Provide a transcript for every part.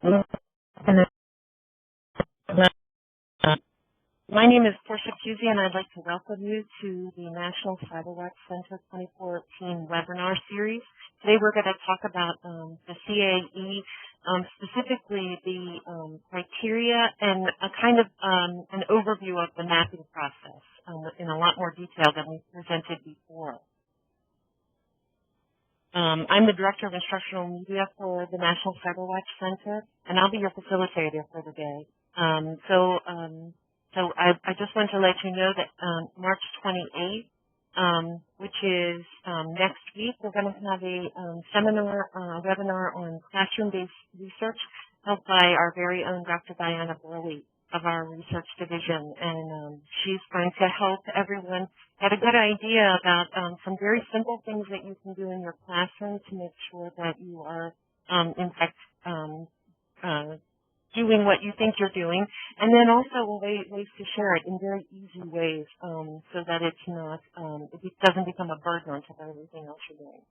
My name is Portia Pusey, and I'd like to welcome you to the National CyberWatch Center 2014 webinar series. Today we're going to talk about the CAE, specifically the criteria and a kind of an overview of the mapping process in a lot more detail than we presented before. I'm the Director of Instructional Media for the National CyberWatch Center, and I'll be your facilitator for the day. So I just want to let you know that March 28th, which is next week, we're going to have a webinar on classroom-based research held by our very own Dr. Diana Burley of our research division, and she's going to help everyone get a good idea about some very simple things that you can do in your classroom to make sure that you are, in fact, doing what you think you're doing, and then also ways to share it in very easy ways so that it's not, it doesn't become a burden on top of everything else you're doing.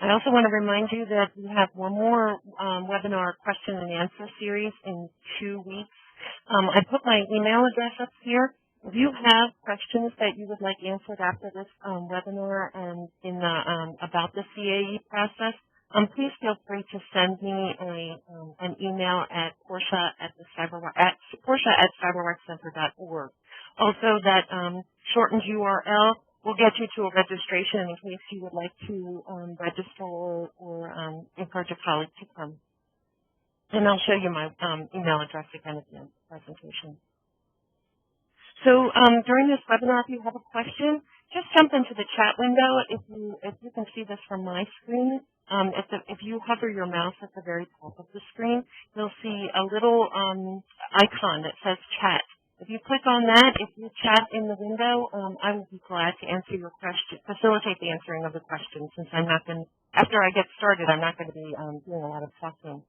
I also want to remind you that we have one more webinar question and answer series in 2 weeks. I put my email address up here. If you have questions that you would like answered after this webinar and in the, about the CAE process, please feel free to send me an email at portia@cyberwatchcenter.org. Also, that shortened URL will get you to a registration in case you would like to register or encourage a colleague to come. And I'll show you my email address again at the end of the presentation. So during this webinar, if you have a question, just jump into the chat window. If you can see this from my screen, if you hover your mouse at the very top of the screen, you'll see a little icon that says chat. If you click on that, if you chat in the window, I will be glad to answer your question, facilitate the answering of the question, since I'm not going to, after I get started, I'm not going to be doing a lot of talking.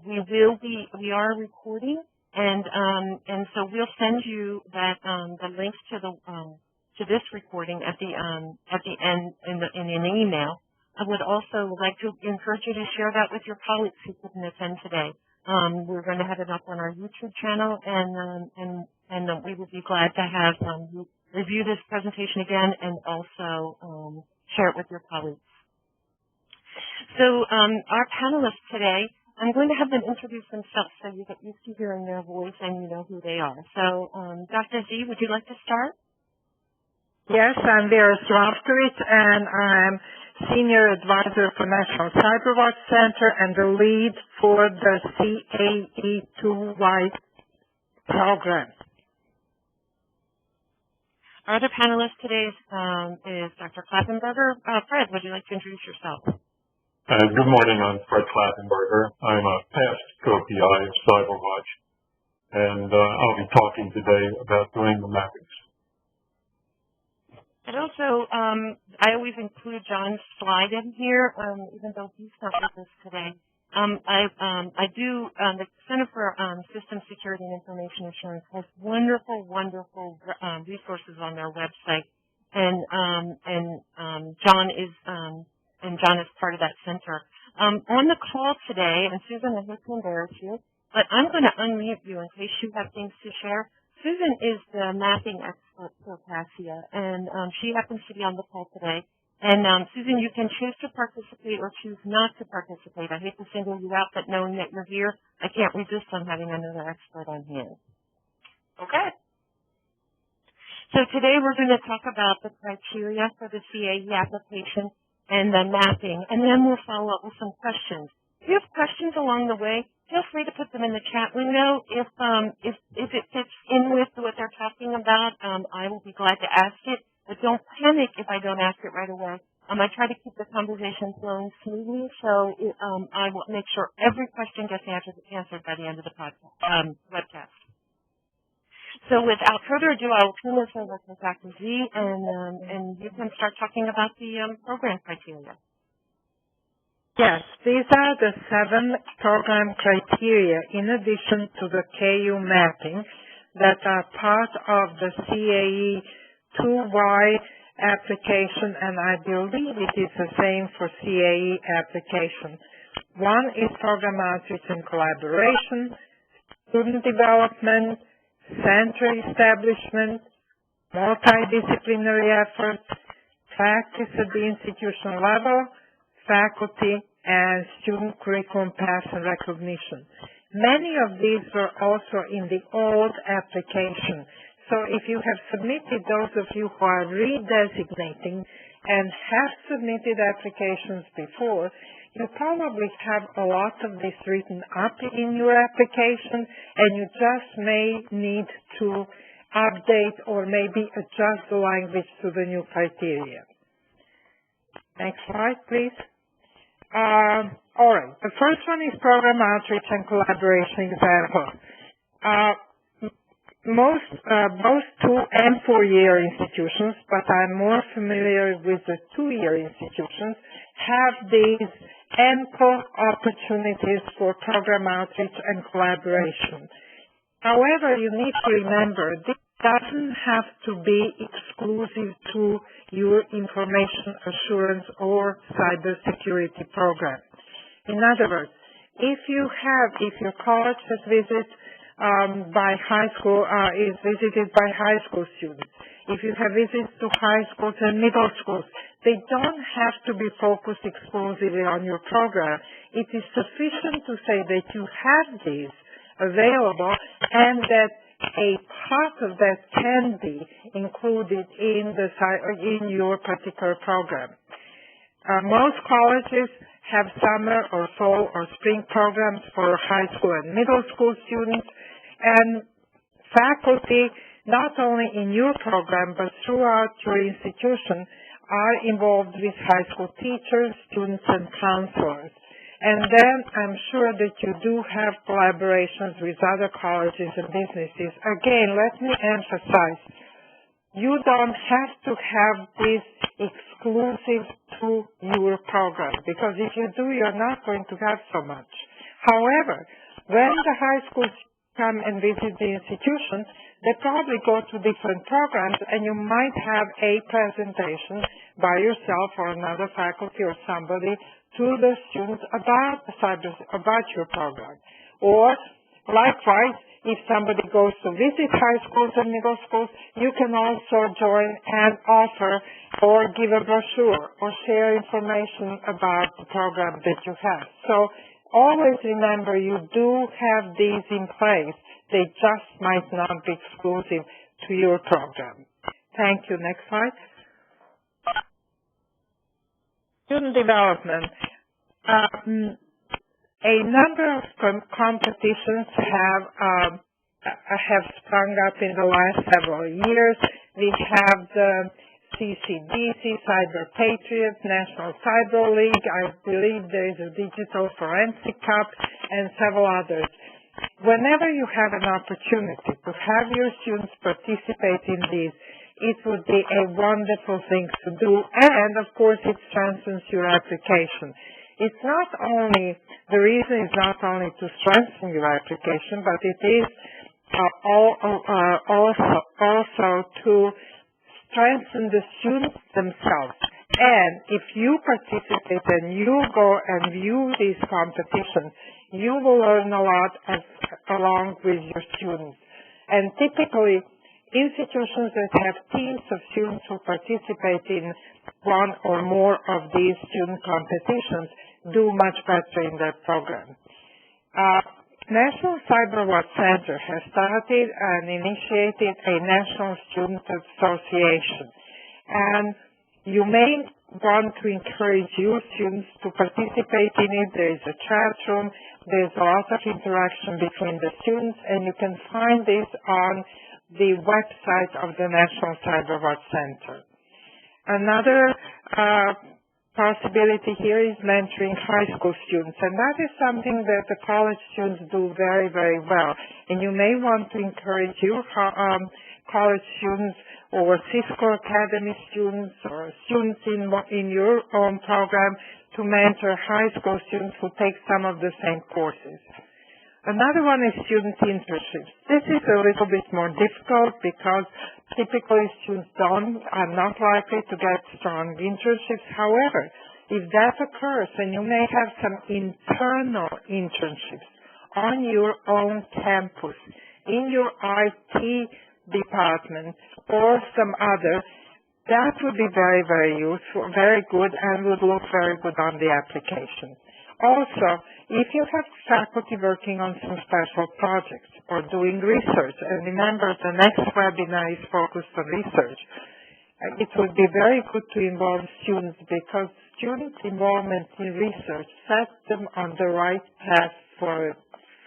We are recording, and so we'll send you that the links to the to this recording at the end in an email. I would also like to encourage you to share that with your colleagues who couldn't attend today. We're going to have it up on our YouTube channel, and we would be glad to have you review this presentation again and also share it with your colleagues. So our panelists today, I'm going to have them introduce themselves so you get used to hearing their voice and you know who they are. So Dr. Z, would you like to start? Yes, I'm Vera Slavkovich, and I'm Senior Advisor for National CyberWatch Center and the lead for the CAE 2Y program. Our other panelist today is Dr. Klappenberger. Fred, would you like to introduce yourself? Good morning, I'm Fred Klappenberger. I'm a past co-PI of CyberWatch, and I'll be talking today about doing the mappings. And also, I always include John's slide in here, even though he's not with us today. The Center for System Security and Information Assurance has wonderful, wonderful resources on their website, and John is part of that center. On the call today, and Susan, I hate to embarrass you, but I'm going to unmute you in case you have things to share. Susan is the mapping expert for CAE, and she happens to be on the call today. And Susan, you can choose to participate or choose not to participate. I hate to single you out, but knowing that you're here, I can't resist on having another expert on hand. Okay. So today we're going to talk about the criteria for the CAE application and the mapping, and then we'll follow up with some questions. If you have questions along the way, feel free to put them in the chat window. If it fits in with what they're talking about, I will be glad to ask it. But don't panic if I don't ask it right away. I try to keep the conversation flowing smoothly, so I will make sure every question gets answered by the end of the webcast. So without further ado, I will turn this over to Dr. Z, and you can start talking about the program criteria. Yes, these are the 7 program criteria in addition to the KU mapping that are part of the CAE 2Y application, and I believe it is the same for CAE application. One is program outreach and collaboration, student development, center establishment, multidisciplinary efforts, practice at the institutional level, faculty, and student curriculum path and recognition. Many of these were also in the old application. So if you have submitted, those of you who are redesignating and have submitted applications before, you probably have a lot of this written up in your application, and you just may need to update or maybe adjust the language to the new criteria. Next slide, please. All right. The first one is program outreach and collaboration example. Both 2- and 4-year institutions, but I'm more familiar with the 2-year institutions, have these ample opportunities for program outreach and collaboration. However, you need to remember this doesn't have to be exclusive to your information assurance or cybersecurity program. In other words, if your college has visited is visited by high school students, if you have visits to high schools and middle schools, they don't have to be focused exclusively on your program. It is sufficient to say that you have these available and that a part of that can be included in your particular program. Most colleges have summer or fall or spring programs for high school and middle school students, and faculty, not only in your program but throughout your institution, are involved with high school teachers, students, and counselors. And then I'm sure that you do have collaborations with other colleges and businesses. Again, let me emphasize, you don't have to have this exclusive to your program, because if you do, you're not going to have so much. However, when the high schools come and visit the institution, they probably go to different programs, and you might have a presentation by yourself or another faculty or somebody to the students about your program. Or likewise, if somebody goes to visit high schools and middle schools, you can also join and offer or give a brochure or share information about the program that you have. So always remember, you do have these in place. They just might not be exclusive to your program. Thank you. Next slide. Student development. A number of competitions have sprung up in the last several years. We have the CCDC, Cyber Patriots, National Cyber League. I believe there is a Digital Forensic Cup and several others. Whenever you have an opportunity to have your students participate in these, it would be a wonderful thing to do, and of course it strengthens your application. The reason is not only to strengthen your application, but it is also to strengthen the students themselves. And if you participate and you go and view these competitions, you will learn a lot along with your students. And typically, institutions that have teams of students who participate in one or more of these student competitions do much better in their program. National Cyber Watch Center has started and initiated a National Student Association. And you may want to encourage your students to participate in it. There is a chat room. There's a lot of interaction between the students, and you can find this on the website of the National Cyber Watch Center. Another possibility here is mentoring high school students, and that is something that the college students do very, very well. And you may want to encourage your college students or Cisco Academy students or students in your own program to mentor high school students who take some of the same courses. Another one is student internships. This is a little bit more difficult because typically students are not likely to get strong internships. However, If that occurs, then you may have some internal internships on your own campus, in your IT department, or some other. That would be very, very useful, very good, and would look very good on the application. Also, if you have faculty working on some special projects or doing research, and remember the next webinar is focused on research, it would be very good to involve students because student involvement in research sets them on the right path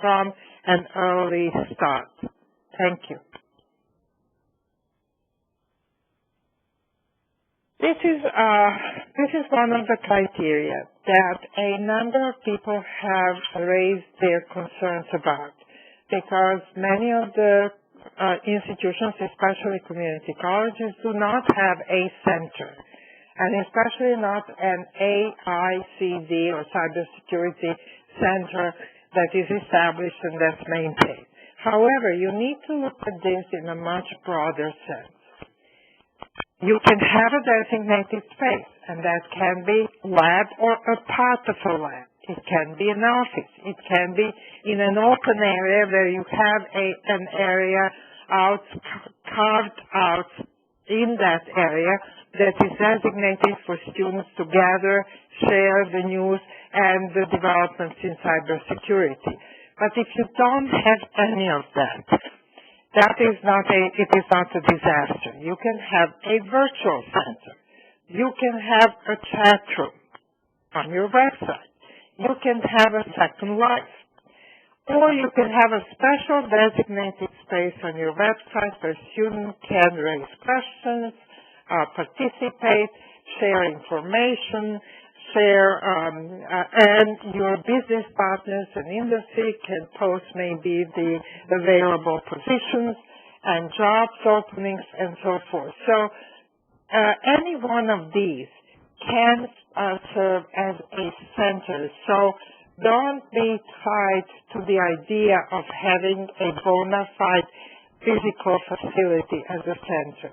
from an early start. Thank you. This is one of the criteria that a number of people have raised their concerns about, because many of the institutions, especially community colleges, do not have a center, and especially not an AICD or cybersecurity center that is established and that's maintained. However, you need to look at this in a much broader sense. You can have a designated space, and that can be lab or a part of a lab. It can be an office. It can be in an open area where you have an area carved out in that area that is designated for students to gather, share the news and the developments in cybersecurity. But if you don't have any of that, it is not a disaster. You can have a virtual center. You can have a chat room on your website. You can have a second life. Or you can have a special designated space on your website where students can raise questions, participate, share information, and your business partners and industry can post maybe the available positions and jobs openings and so forth. So any one of these can serve as a center. So don't be tied to the idea of having a bona fide physical facility as a center.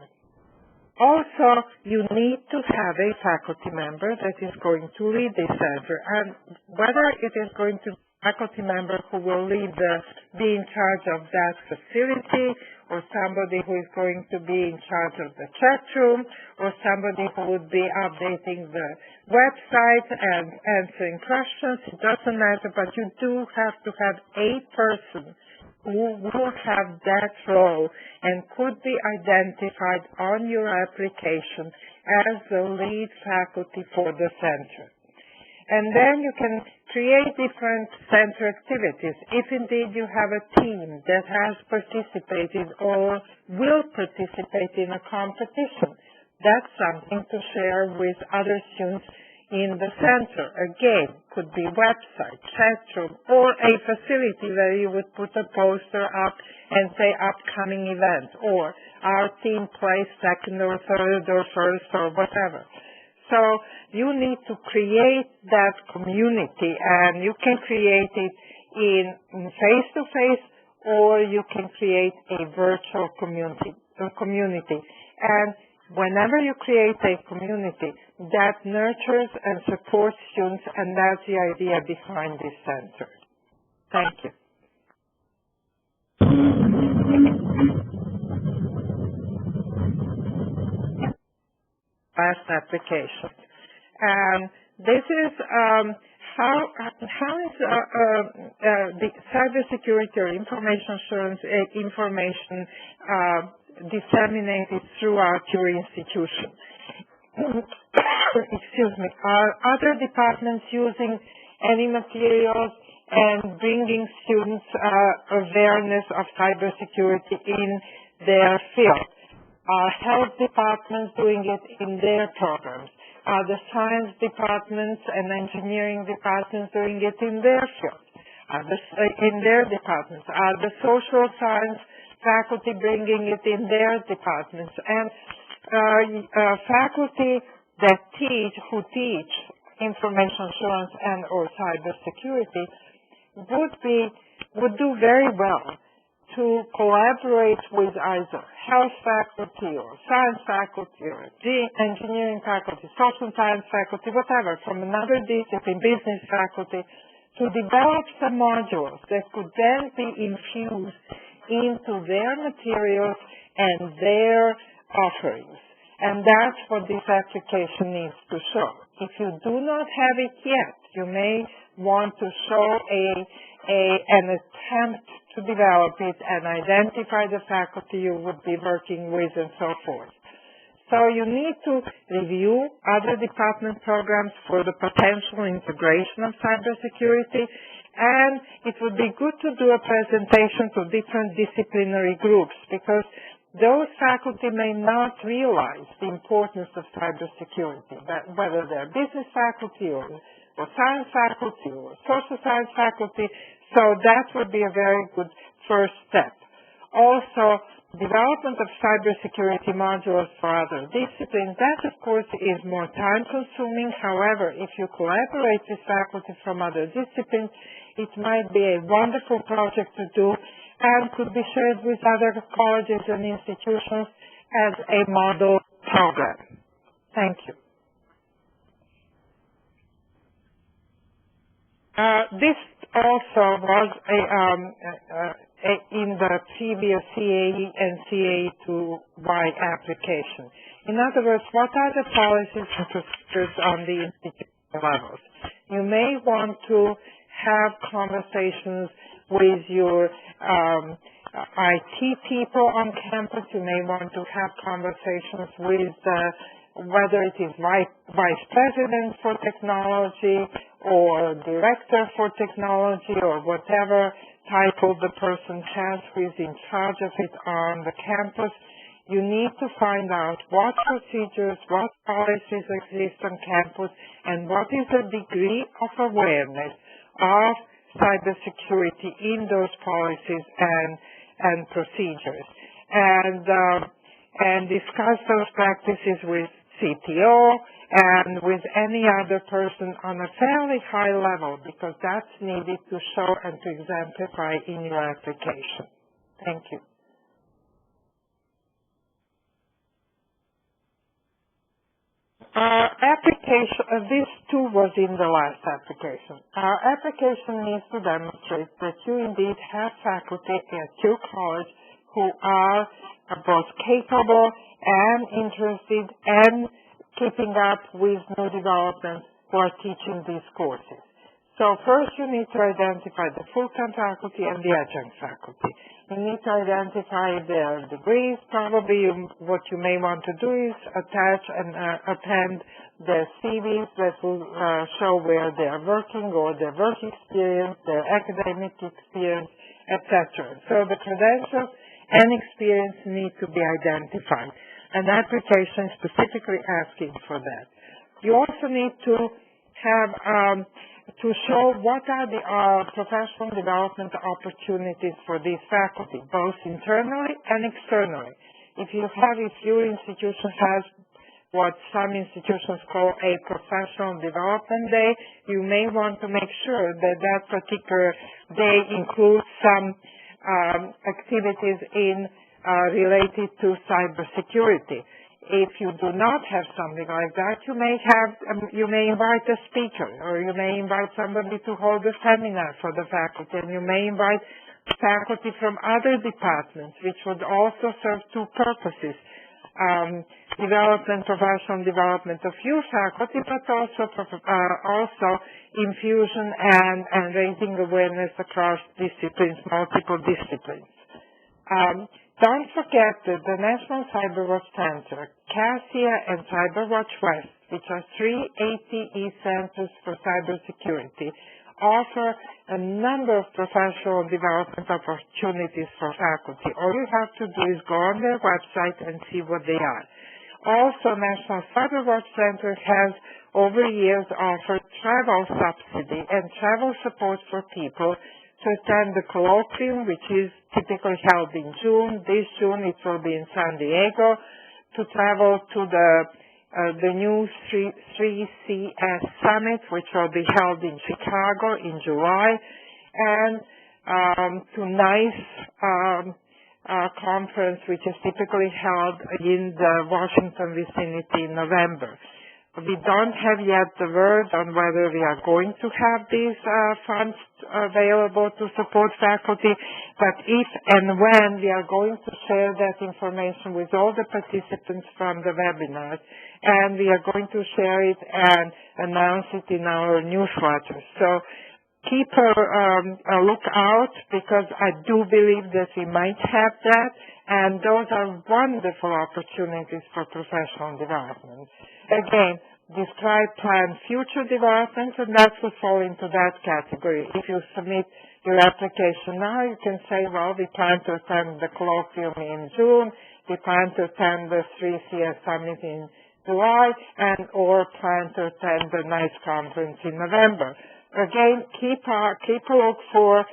Also, you need to have a faculty member that is going to lead the center, and whether it is going to be a faculty member who will be in charge of that facility, or somebody who is going to be in charge of the chat room, or somebody who would be updating the website and answering questions, it doesn't matter, but you do have to have a person who will have that role and could be identified on your application as the lead faculty for the center. And then you can create different center activities. If indeed you have a team that has participated or will participate in a competition, that's something to share with other students in the center. Again, could be website, chat room, or a facility where you would put a poster up and say upcoming events, or our team plays second or third or first or whatever. So you need to create that community, and you can create it in face-to-face, or you can create a virtual community. And whenever you create a community, that nurtures and supports students, and that's the idea behind this center. Thank you. Last application. This is how is the cybersecurity or information assurance information disseminated throughout your institution. Excuse me. Are other departments using any materials and bringing students awareness of cybersecurity in their field? Are health departments doing it in their programs? Are the science departments and engineering departments doing it in their field? In their departments? Are the social science faculty bringing it in their departments? And faculty that who teach information assurance and or cybersecurity would do very well to collaborate with either health faculty or science faculty or engineering faculty, social science faculty, whatever, from another discipline, business faculty, to develop some modules that could then be infused into their materials and their offerings. And that's what this application needs to show. If you do not have it yet, you may want to show an attempt to develop it and identify the faculty you would be working with and so forth. So you need to review other department programs for the potential integration of cybersecurity, and it would be good to do a presentation to different disciplinary groups, because those faculty may not realize the importance of cybersecurity, whether they're business faculty or science faculty or social science faculty. So that would be a very good first step. Also, development of cybersecurity modules for other disciplines, that of course is more time consuming. However, if you collaborate with faculty from other disciplines, it might be a wonderful project to do and could be shared with other colleges and institutions as a model program. Thank you. This also was in the previous CAE and CAE2Y application. In other words, what are the policies and procedures on the institutional levels? You may want to have conversations with your IT people on campus. You may want to have conversations with whether it is vice president for technology or director for technology or whatever title the person has who is in charge of it on the campus. You need to find out what procedures, what policies exist on campus, and what is the degree of awareness of cybersecurity in those policies and procedures, and discuss those practices with CTO and with any other person on a fairly high level, because that's needed to show and to exemplify in your application. Thank you. This too was in the last application. Our application needs to demonstrate that you indeed have faculty at your college who are both capable and interested and keeping up with new developments who are teaching these courses. So first you need to identify the full-time faculty and the adjunct faculty. You need to identify their degrees. Probably what you may want to do is attach and append their CVs that will show where they are working or their work experience, their academic experience, etc. So the credentials and experience need to be identified. An application specifically asking for that. You also need to have to show what are the professional development opportunities for these faculty, both internally and externally. If your institution has what some institutions call a professional development day, you may want to make sure that that particular day includes some activities related to cybersecurity. If you do not have something like that, you may invite a speaker, or you may invite somebody to hold a seminar for the faculty, and you may invite faculty from other departments, which would also serve two purposes. Professional development of your faculty, but also infusion and raising awareness across disciplines, multiple disciplines. Don't forget that the National Cyberwatch Center, CAE and Cyberwatch West, which are three ATE centers for cybersecurity, offer a number of professional development opportunities for faculty. All you have to do is go on their website and see what they are. Also, National Cyberwatch Center has over years offered travel subsidy and travel support for people to attend the colloquium, which is typically held in June. This June it will be in San Diego, to travel to the new 3CS Summit, which will be held in Chicago in July, and to NICE conference, which is typically held in the Washington vicinity in November. We don't have yet the word on whether we are going to have these funds available to support faculty, but if and when we are going to share that information with all the participants from the webinars, and we are going to share it and announce it in our newsletter. So keep a lookout, because I do believe that we might have that, and those are wonderful opportunities for professional development. Again, describe, plan future developments, and that would fall into that category. If you submit your application now, you can say, well, we plan to attend the colloquium in June, we plan to attend the 3CS Summit in July, and or plan to attend the NICE conference in November. Again, keep a look for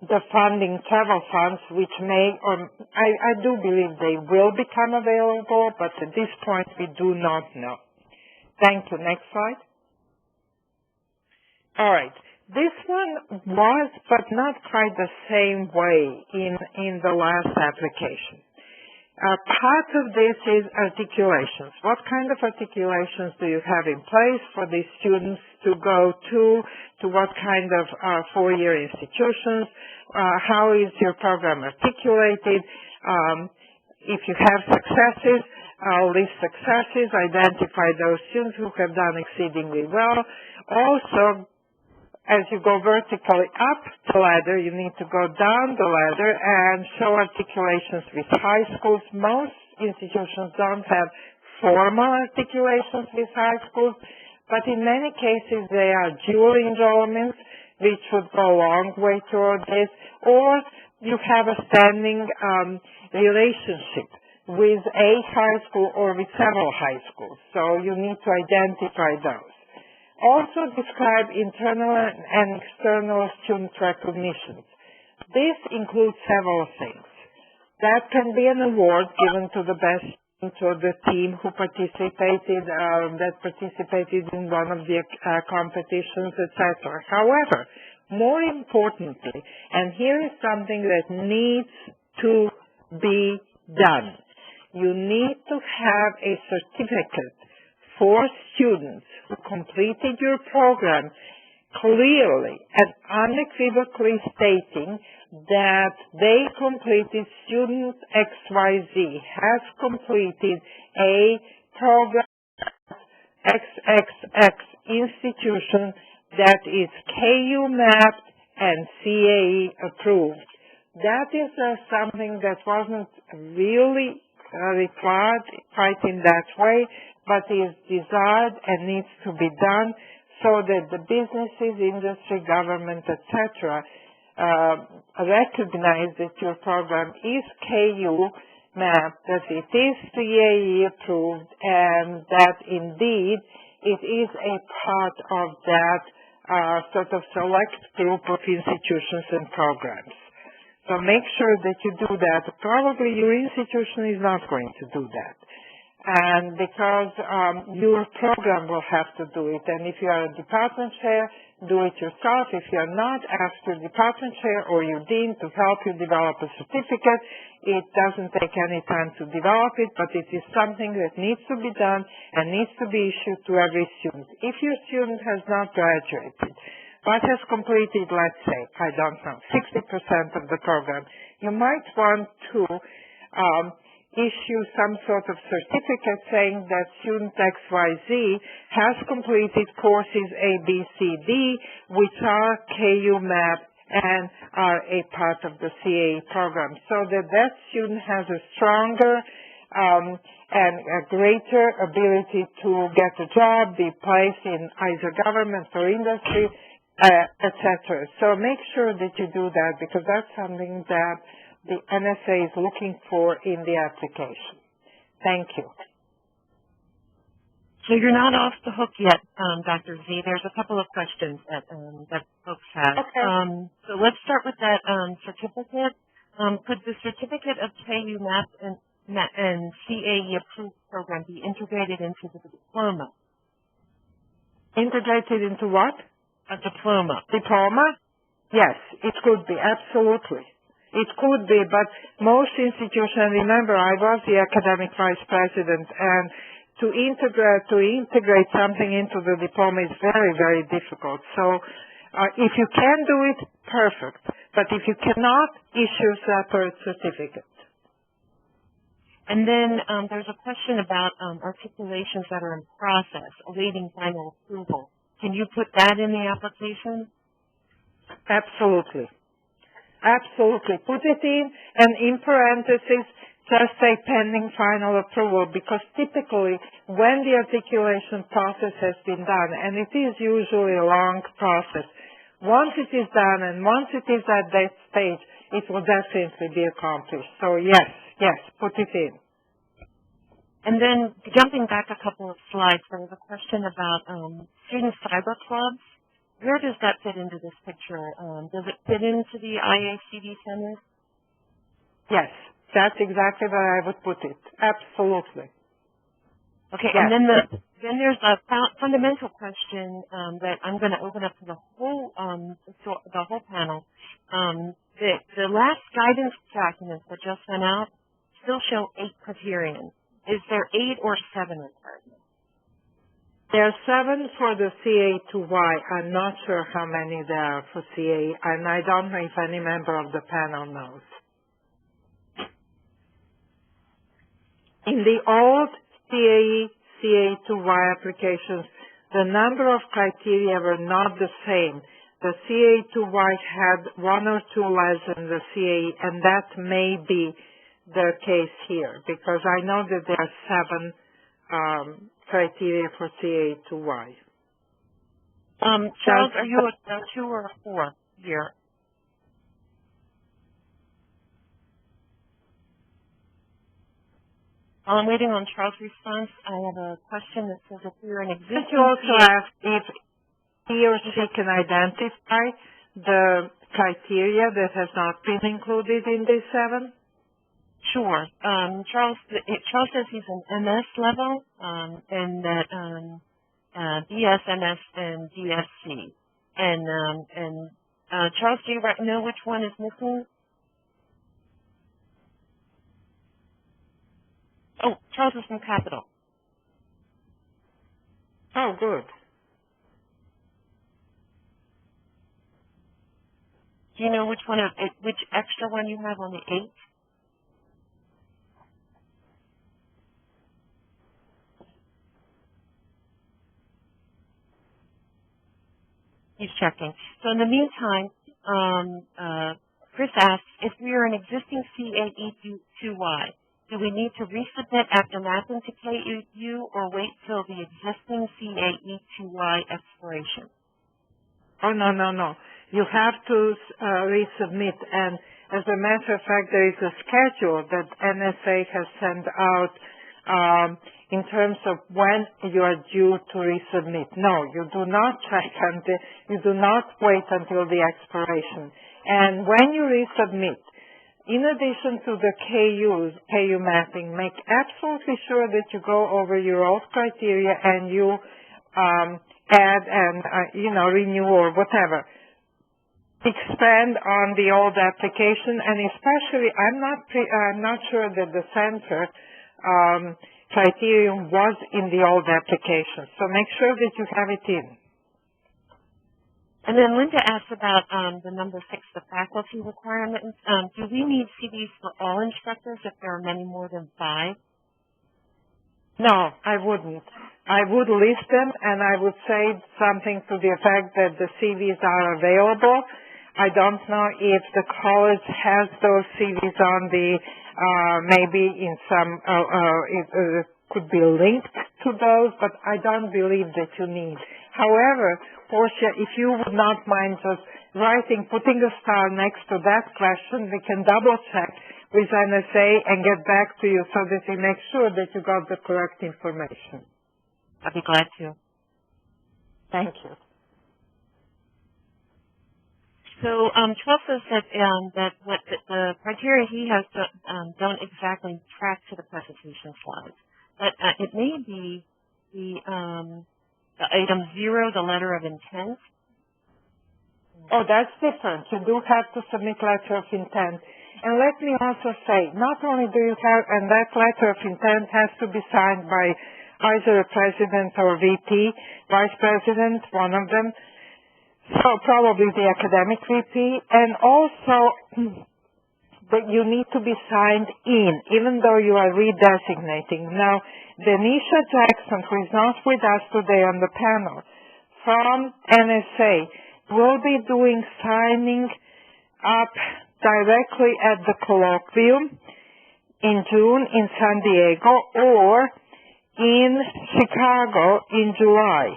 the funding, travel funds, which may, or I do believe they will become available, but at this point we do not know. Thank you. Next slide. All right. This one was, but not quite the same way in the last application. Part of this is articulations. What kind of articulations do you have in place for these students to go to what kind of four-year institutions? How is your program articulated? If you have successes, list successes, identify those students who have done exceedingly well. Also, as you go vertically up the ladder, you need to go down the ladder and show articulations with high schools. Most institutions don't have formal articulations with high schools, but in many cases they are dual enrollments, which would go a long way toward this, or you have a standing relationship with a high school or with several high schools, so you need to identify those. Also describe internal and external student recognitions. This includes several things. That can be an award given to the best student or the team who participated, in one of the competitions, etc. However, more importantly, and here is something that needs to be done, you need to have a certificate for students who completed your program clearly and unequivocally stating that they completed, student XYZ has completed a program XXX institution that is CAE mapped and CAE approved. That is something that wasn't really required quite in that way, but is desired and needs to be done so that the businesses, industry, government, etc. Recognize that your program is CAE mapped, that it is CAE approved, and that indeed it is a part of that sort of select group of institutions and programs. So make sure that you do that. Probably your institution is not going to do that. And because your program will have to do it. And if you are a department chair, do it yourself. If you are not, ask your department chair or your dean to help you develop a certificate. It doesn't take any time to develop it, but it is something that needs to be done and needs to be issued to every student. If your student has not graduated, but has completed, let's say, I don't know, 60% of the program, you might want to issue some sort of certificate saying that student XYZ has completed courses A, B, C, D, which are CAE mapped and are a part of the CAE program, so that that student has a stronger and a greater ability to get a job, be placed in either government or industry, etc. So make sure that you do that, because that's something that the NSA is looking for in the application. Thank you. So you're not off the hook yet, Dr. Z. There's a couple of questions that folks have. Okay. So let's start with that certificate. Could the certificate of CAE mapped and CAE approved program be integrated into the diploma? Integrated into what? A diploma. Diploma? Yes, it could be, absolutely. It could be, but most institutions, remember, I was the academic vice president, and to integrate something into the diploma is very, very difficult. So if you can do it, perfect. But if you cannot, issue separate certificate. And then there's a question about articulations that are in process, awaiting final approval. Can you put that in the application? Absolutely. Absolutely. Put it in parentheses, just say pending final approval, because typically when the articulation process has been done, and it is usually a long process, once it is done and once it is at that stage, it will definitely be accomplished. So yes, put it in. And then jumping back a couple of slides, there was a question about student cyber clubs. Where does that fit into this picture? Does it fit into the IACD centers? Yes, that's exactly where I would put it. Absolutely. Okay, yes. And then there's a fundamental question that I'm going to open up to the whole panel. The last guidance documents that just went out still show 8 criterion. Is there 8 or 7 requirements? There are 7 for the CAE2Y. I'm not sure how many there are for CAE, and I don't know if any member of the panel knows. In the old CAE, CAE2Y applications, the number of criteria were not the same. The CAE2Y had 1 or 2 less than the CAE, and that may be the case here, because I know that there are 7 criteria for CAE2Y. Charles, are you a 2 or a 4 here? While I'm waiting on Charles' response, I have a question that says if you're an existing... Could you also ask if he or she can identify the criteria that has not been included in the 7? Sure. Charles says he's an MS level, and that BS, MS, and DSC. And Charles, do you know which one is missing? Oh, Charles is from Capital. Oh, good. Do you know which extra one you have on the 8? He's checking. So in the meantime, Chris asks, if we are an existing CAE2Y, do we need to resubmit after mapping to KU or wait till the existing CAE2Y expiration? Oh, no. You have to resubmit, and as a matter of fact, there is a schedule that NSA has sent out in terms of when you are due to resubmit. No, you do not you do not wait until the expiration. And when you resubmit, in addition to the KU mapping, make absolutely sure that you go over your old criteria and you add and renew or whatever. Expand on the old application, and especially I'm not sure that the center criterion was in the old application. So make sure that you have it in. And then Linda asked about the number 6, the faculty requirements. Do we need CVs for all instructors if there are many more than 5? No, I wouldn't. I would list them, and I would say something to the effect that the CVs are available. I don't know if the college has those CVs on the, maybe in some, it could be linked to those, but I don't believe that you need. However, Portia, if you would not mind just putting a star next to that question, we can double check with NSA and get back to you so that we make sure that you got the correct information. I'd be glad to. Thank you. So Charles says that what the criteria he has don't exactly track to the presentation slides, but it may be the item 0, the letter of intent. Oh, that's different. You do have to submit letter of intent. And let me also say, not only do you have, and that letter of intent has to be signed by either a president or VP, vice president, one of them, so probably the academic VP, and also that you need to be signed in, even though you are redesignating. Now, Denisha Jackson, who is not with us today on the panel, from NSA, will be doing signing up directly at the colloquium in June in San Diego or in Chicago in July.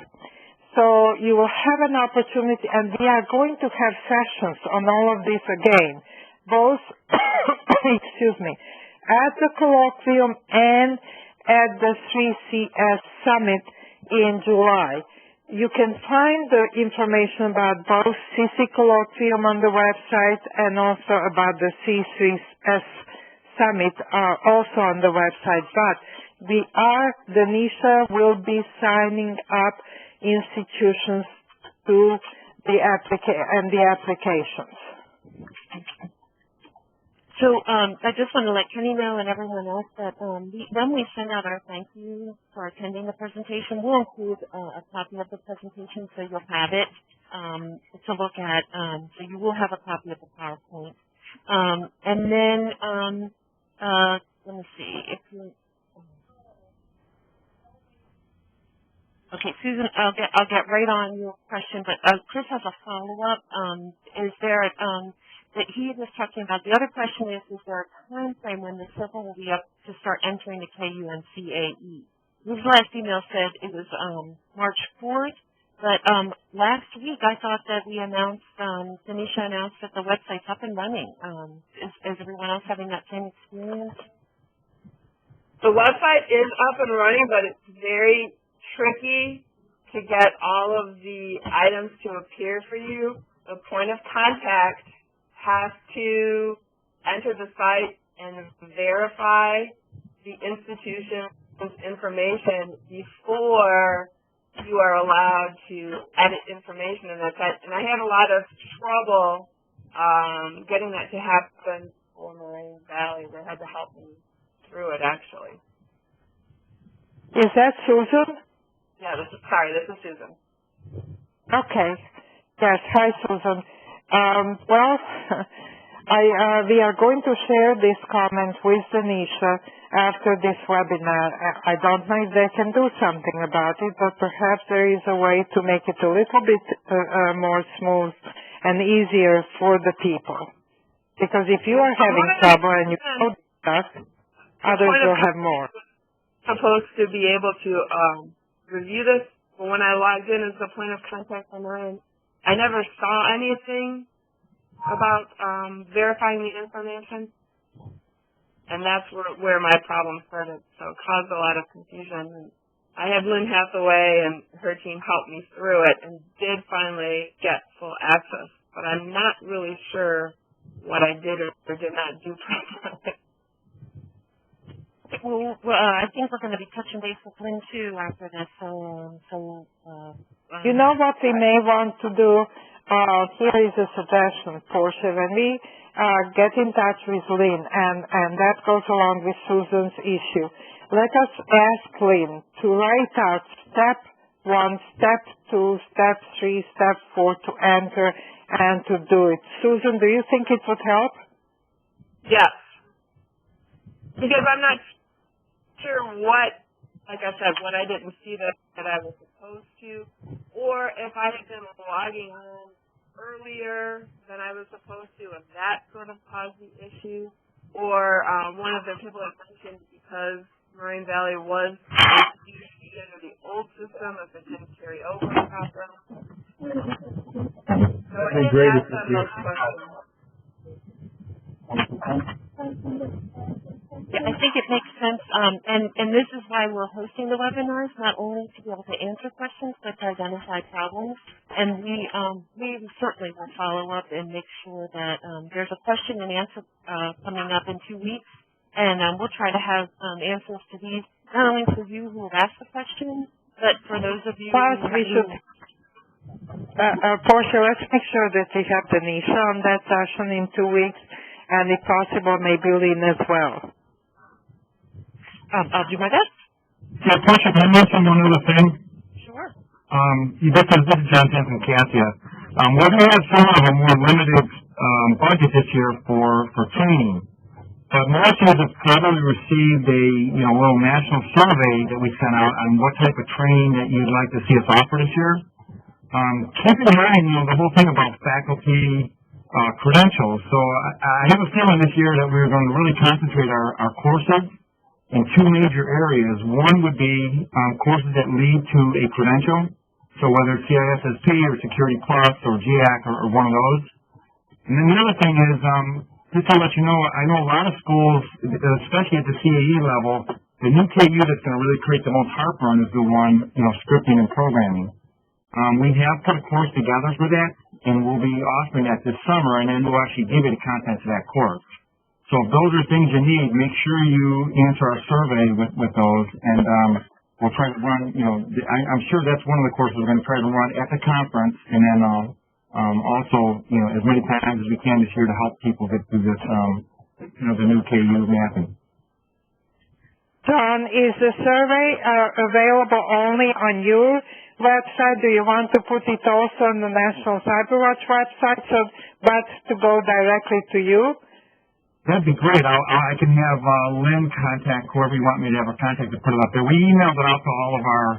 So you will have an opportunity, and we are going to have sessions on all of this again, both, excuse me, at the colloquium and at the 3CS Summit in July. You can find the information about both CC Colloquium on the website and also about the C3S Summit also on the website. But Denisha will be signing up institutions to the applications. So I just want to let Kenny know and everyone else that when we send out our thank you for attending the presentation, we'll include a copy of the presentation so you'll have it to look at. So you will have a copy of the PowerPoint. And then let me see if you. Okay, Susan, I'll get right on your question, but Chris has a follow-up. Is there that he was talking about? The other question is there a time frame when the civil will be up to start entering the KU and CAE? His last email said it was March 4th, but last week I thought that we announced, Denisha announced that the website's up and running. Is everyone else having that same experience? The website is up and running, but it's very tricky to get all of the items to appear for you. The point of contact has to enter the site and verify the institution's information before you are allowed to edit information in that site. And I had a lot of trouble getting that to happen for Moraine Valley. They had to help me through it, actually. Is that Susan? Yeah, this is Susan. Okay. Yes, hi, Susan. We are going to share this comment with Denisha after this webinar. I don't know if they can do something about it, but perhaps there is a way to make it a little bit more smooth and easier for the people. Because if you are having trouble and you know that, others will have more. Supposed to be able to review this, but when I logged in as the point of contact online, I never saw anything about verifying the information, and that's where my problem started. So it caused a lot of confusion. And I had Lynn Hathaway and her team help me through it and did finally get full access, but I'm not really sure what I did or did not do properly. Well, I think we're going to be touching base with Lynn too after this. You know what we may want to do? Here is a suggestion, Portia. When we get in touch with Lynn, and that goes along with Susan's issue, let us ask Lynn to write out step 1, step 2, step 3, step 4 to enter and to do it. Susan, do you think it would help? Yes. Because I'm not sure what, like I said, what I didn't see that I was supposed to, or if I had been logging in earlier than I was supposed to, if that sort of caused the issue, or one of the people had mentioned because Moraine Valley was under the old system, if it didn't carry over properly. So I didn't ask them those questions. Yeah, I think it makes sense, and this is why we're hosting the webinars, not only to be able to answer questions, but to identify problems. And we certainly will follow up and make sure that there's a question and answer coming up in 2 weeks, and we'll try to have answers to these, not only for you who have asked the question, but for those of you Plus, Portia, let's make sure that we have Denisha on that session in 2 weeks, and if possible, maybe Lynn as well. I'll do my best. Yeah, Portia, can I mention one other thing? Sure. This is John Penn from CAE. We're going to have some of a more limited budget this year for training. But most of us have probably received a little national survey that we sent out on what type of training that you'd like to see us offer this year. Keep in mind, the whole thing about faculty credentials. So I have a feeling this year that we're going to really concentrate our courses in two major areas. One would be courses that lead to a credential. So whether it's CISSP or Security Plus or GIAC or one of those. And then the other thing is, just to let you know, I know a lot of schools, especially at the CAE level, the new KU that's going to really create the most heartburn is the one, scripting and programming. We have put a course together for that, and we'll be offering that this summer, and then we'll actually give you the contents of that course. So if those are things you need, make sure you answer our survey with those, and we'll try to run, I'm sure that's one of the courses we're going to try to run at the conference, and then also, as many times as we can this year to help people get through this, the new KU mapping. John, is the survey available only on your website? Do you want to put it also on the National Cyberwatch website, but to go directly to you? That'd be great. I can have Lynn contact whoever you want me to have a contact to put it up there. We emailed it out to all of our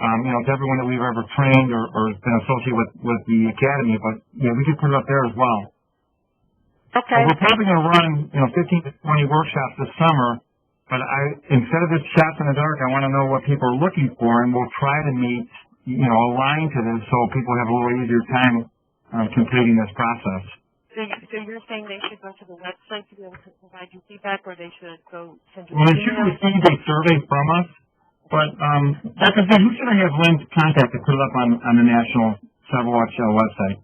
to everyone that we've ever trained or has been associated with the academy, but we could put it up there as well. Okay. We're probably going to run 15 to 20 workshops this summer, but instead of just shots in the dark, I want to know what people are looking for, and we'll try to meet align to this so people have a little easier time completing this process. So you're saying they should go to the website to be able to provide you feedback, or they should go send you Well, an they should email? receive a survey from us. But, like I said, who should I have Lynn's contact to put it up on the National Cyberwatch website?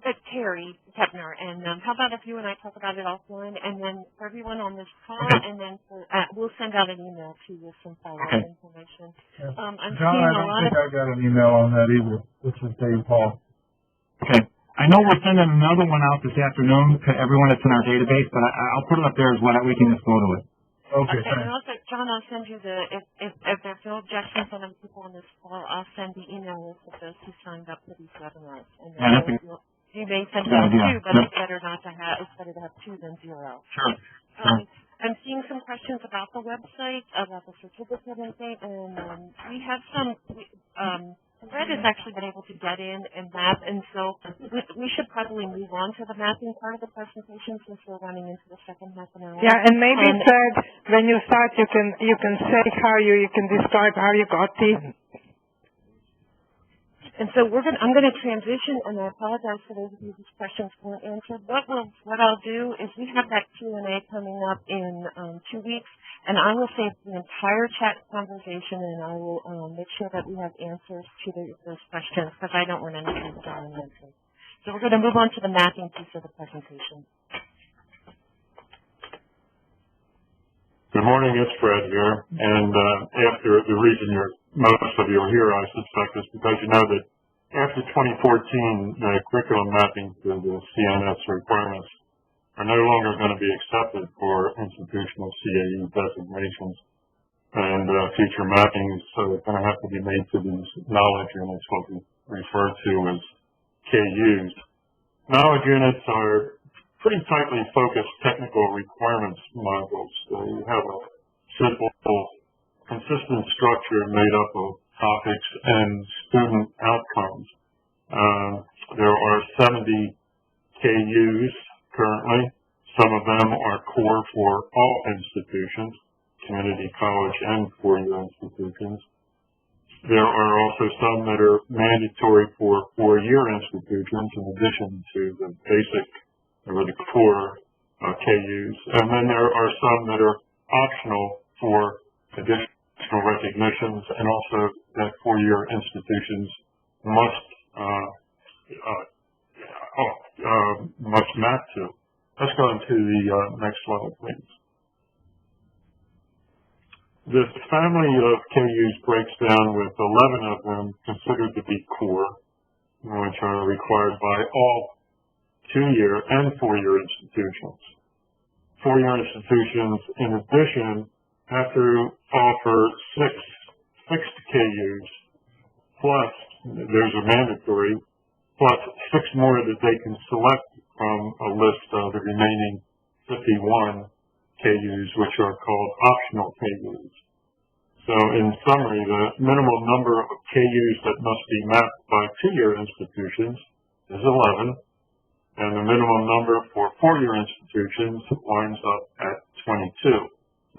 It's Terry Kepner, and how about if you and I talk about it offline, and then for everyone on this call, and then we'll send out an email to you with some follow-up information. I'm John, seeing I don't think I got an email on that either. This is Dave Paul. Okay. I know we're sending another one out this afternoon to everyone that's in our database, but I'll put it up there as well. We can just go to it. Okay, and thanks. also, John, I'll send you if there's no objections on the people on this call, I'll send the email list of those who signed up for these webinars. And then you may send out two, but it's better not to have, it's better to have 2 than 0. Sure. I'm seeing some questions about the website, about the certificate and things, and we have some, Red has actually been able to get in and map, and so we should probably move on to the mapping part of the presentation since we're running into the second half an hour. Yeah, and maybe Fred, when you start, you can say how you can describe how you got in. And so I'm going to transition, and I apologize for those of you whose questions weren't answered. What I'll do is we have that Q&A coming up in 2 weeks, and I will save the entire chat conversation, and I will make sure that we have answers to those questions, because I don't want anything to go unanswered. So we're going to move on to the mapping piece of the presentation. Good morning, it's Fred here, and the reason most of you are here, I suspect, is because you know that after 2014, the curriculum mapping to the CNS requirements are no longer going to be accepted for institutional CAE designations, and future mappings are going to have to be made to these knowledge units, what we refer to as KUs. Knowledge units are pretty tightly focused technical requirements modules. They have a simple, consistent structure made up of topics and student outcomes. There are 70 KUs currently. Some of them are core for all institutions, community college and four-year institutions. There are also some that are mandatory for four-year institutions in addition to the basic or the core KUs. And then there are some that are optional for additional recognitions, and also that four-year institutions must map to. Let's go into the next slide, please. This family of KUs breaks down with 11 of them considered to be core, which are required by all 2-year and 4-year institutions. 4-year institutions, in addition, have to offer 6 fixed KUs, plus, there's a mandatory, plus 6 more that they can select from a list of the remaining 51 KUs, which are called optional KUs. So in summary, the minimal number of KUs that must be mapped by 2-year institutions is 11, and the minimum number for 4-year institutions winds up at 22.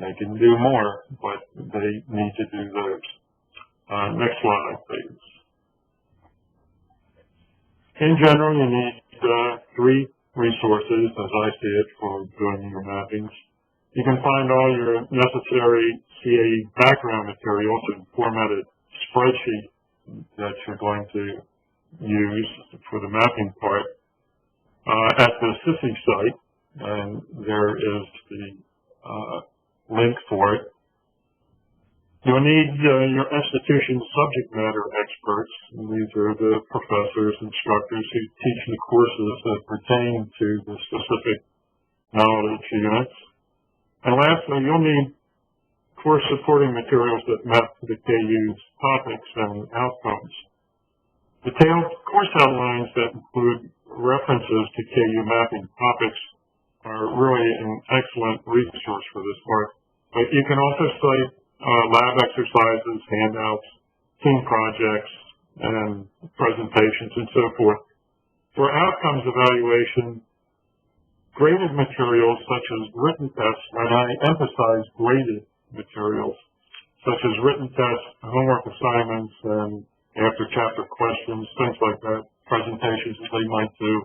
They can do more, but they need to do those. Next slide, please. In general, you need 3 resources, as I see it, for doing your mappings. You can find all your necessary CAE background materials in formatted spreadsheet that you're going to use for the mapping part at the CICI site, and there is the link for it. You'll need your institution's subject matter experts. These are the professors, instructors who teach the courses that pertain to the specific knowledge units. And lastly, you'll need course supporting materials that map to the KU's topics and outcomes. Detailed course outlines that include references to KU mapping topics are really an excellent resource for this part. But you can also cite lab exercises, handouts, team projects, and presentations, and so forth. For outcomes evaluation, graded materials such as written tests, and I emphasize graded materials, such as written tests, homework assignments, and after chapter questions, things like that, presentations that they might do,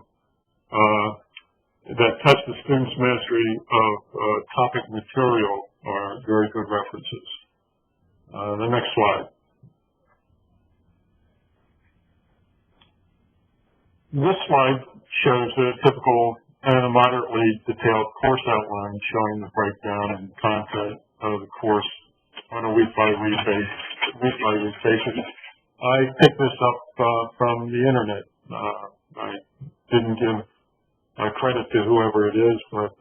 that test the student's mastery of topic material are very good references. The next slide. This slide shows a typical and a moderately detailed course outline showing the breakdown and content of the course on a week-by-week basis. I picked this up from the internet. I didn't give credit to whoever it is, but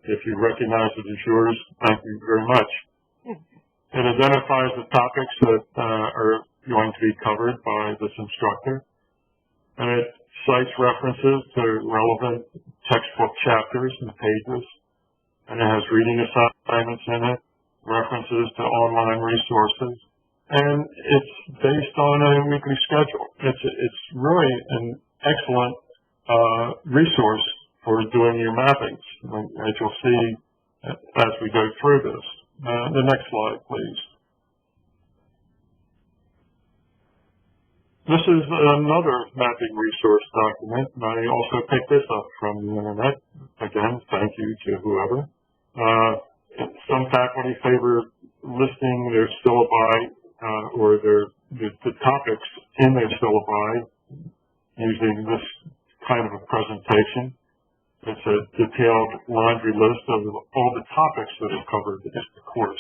if you recognize it as yours, thank you very much. It identifies the topics that are going to be covered by this instructor, and it cites references to relevant textbook chapters and pages, and it has reading assignments in it, references to online resources, and it's based on a weekly schedule. It's really an excellent resource for doing your mappings, as you'll see as we go through this. The next slide, please. This is another mapping resource document, and I also picked this up from the internet. Again, thank you to whoever. Some faculty favor listing their syllabi or the topics in their syllabi using this kind of a presentation. It's a detailed laundry list of all the topics that are covered in the course.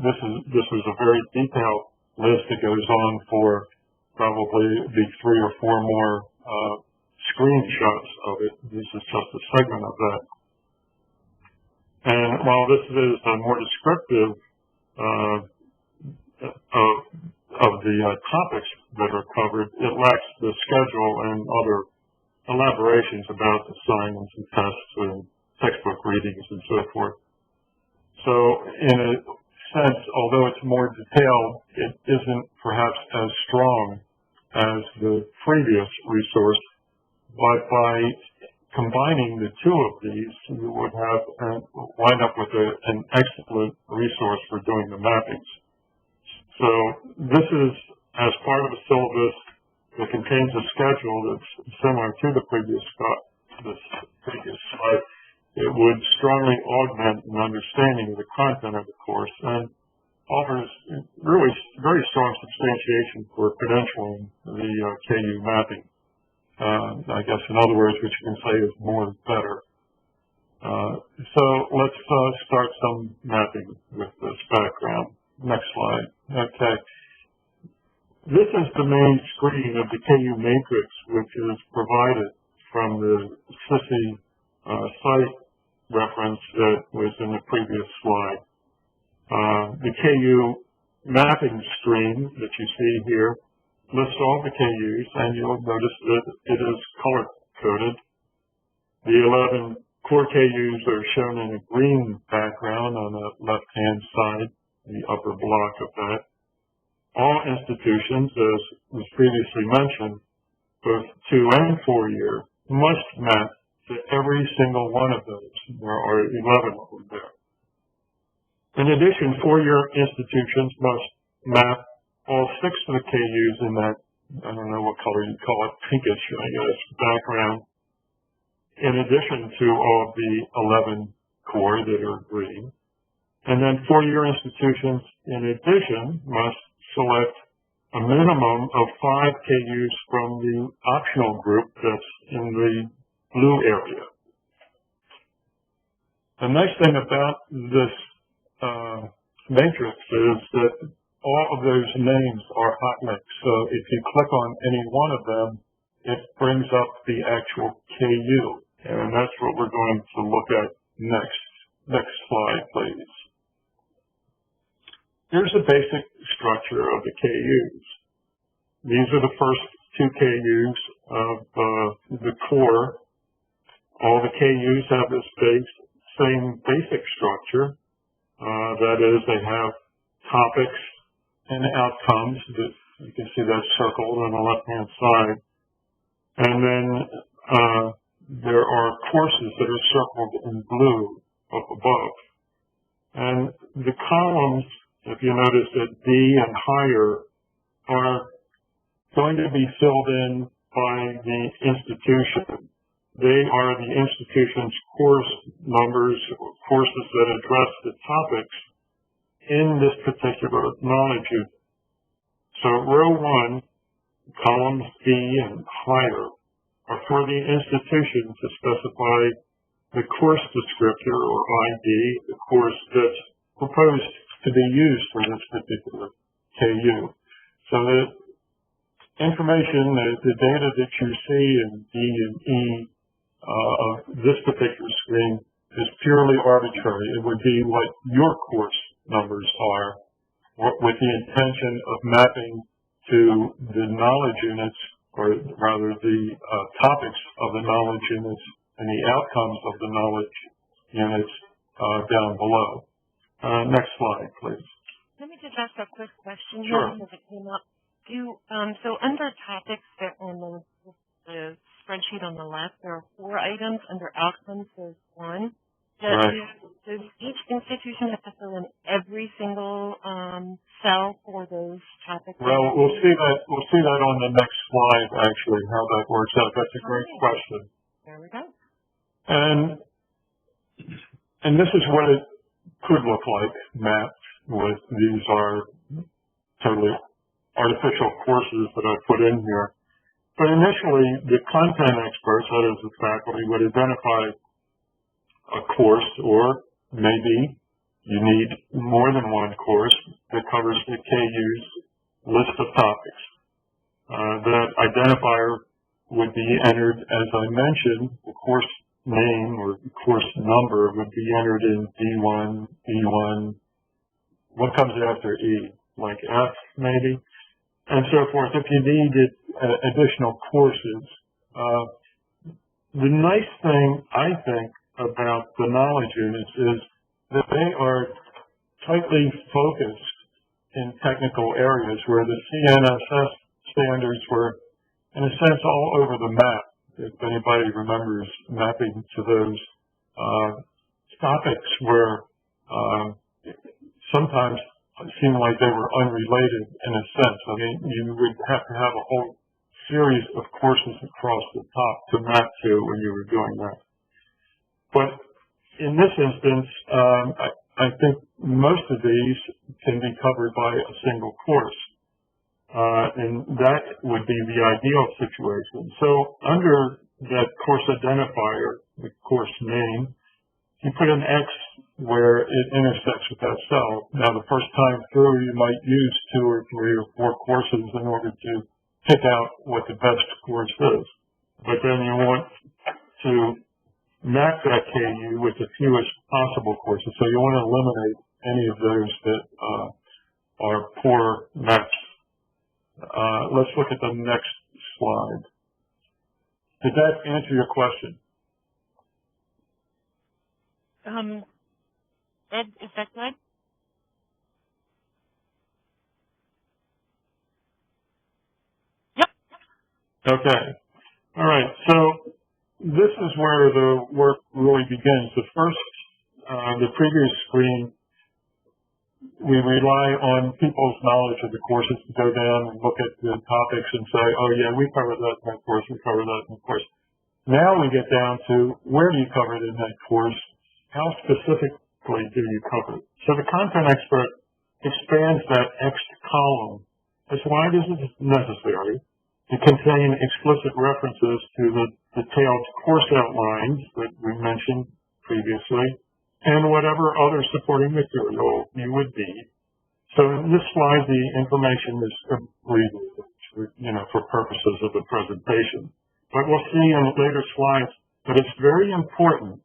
This is a very detailed list that goes on for probably the 3 or 4 more screenshots of it. This is just a segment of that. And while this is more descriptive of the topics that are covered, it lacks the schedule and other elaborations about assignments and tests and textbook readings and so forth. So in a sense, although it's more detailed, it isn't perhaps as strong as the previous resource, but by combining the 2 of these, you would have wind up with an excellent resource for doing the mappings. So this is as part of a syllabus that contains a schedule that's similar to the previous slide. It would strongly augment an understanding of the content of the course and offers really very strong substantiation for credentialing the KU mapping. I guess in other words, what you can say is more is better. So let's start some mapping with this background. Next slide. Okay. This is the main screen of the KU matrix, which is provided from the CAE site reference that was in the previous slide. The KU mapping screen that you see here lists all the KUs, and you'll notice that it is color-coded. The 11 core KUs are shown in a green background on the left-hand side, the upper block of that. All institutions, as was previously mentioned, both 2 and 4 year, must map to every single one of those. There are 11 of them there. In addition, 4 year institutions must map all 6 of the KUs in that, I don't know what color you call it, pinkish, I guess, background, in addition to all of the 11 core that are green. And then 4 year institutions, in addition, must select a minimum of 5 KUs from the optional group that's in the blue area. The nice thing about this matrix is that all of those names are hot links. So if you click on any one of them, it brings up the actual KU. And that's what we're going to look at next. Next slide, please. Here's the basic structure of the KUs. These are the first 2 KUs of the core. All the KUs have this same basic structure. That is, they have topics and outcomes. That you can see that circled on the left-hand side. And then there are courses that are circled in blue up above. And the columns, if you notice at D and higher, are going to be filled in by the institution. They are the institution's course numbers, courses that address the topics in this particular knowledge unit. So row 1, columns D and higher, are for the institution to specify the course descriptor or ID, the course that's proposed to be used for this particular KU. So the information, the data that you see in D and E of this particular screen is purely arbitrary. It would be what your course numbers are, with the intention of mapping to the knowledge units, or rather the topics of the knowledge units and the outcomes of the knowledge units down below. Next slide, please. Let me just ask a quick question Sure. here because it came up. So under topics that on the spreadsheet on the left, there are 4 items. Under outcomes, there's 1. Does each institution have to fill in every single cell for those topics? Well, we'll see that on the next slide, actually, how that works out. That's a great question. There we go. And this is what it could look like mapped with. These are totally artificial courses that I put in here. But initially, the content experts, that is the faculty, would identify a course, or maybe you need more than one course that covers the KU's list of topics. That identifier would be entered, as I mentioned, the course name or course number would be entered in D1, E1. What comes after E? Like F, maybe? And so forth. If you needed additional courses. The nice thing, I think, about the knowledge units is that they are tightly focused in technical areas where the CNSS standards were, in a sense, all over the map. If anybody remembers mapping to those topics were sometimes seemed like they were unrelated in a sense. I mean, you would have to have a whole series of courses across the top to map to when you were doing that. But in this instance, I think most of these can be covered by a single course. And that would be the ideal situation. So under that course identifier, the course name, you put an X where it intersects with that cell. Now, the first time through, you might use 2 or 3 or 4 courses in order to pick out what the best course is. But then you want to map that CAE with the fewest possible courses. So you want to eliminate any of those that are poor maps. Let's look at the next slide. Did that answer your question? Ed, is that good? Yep. Okay. All right. So this is where the work really begins. The first, the previous screen, we rely on people's knowledge of the courses to go down and look at the topics and say, oh yeah, we covered that in that course, we covered that in that course. Now we get down to where do you cover it in that course? How specifically do you cover it? So the content expert expands that X column as wide as is necessary to contain explicit references to the detailed course outlines that we mentioned previously and whatever other supporting material you would need. So in this slide, the information is abbreviated, for purposes of the presentation. But we'll see in later slides that it's very important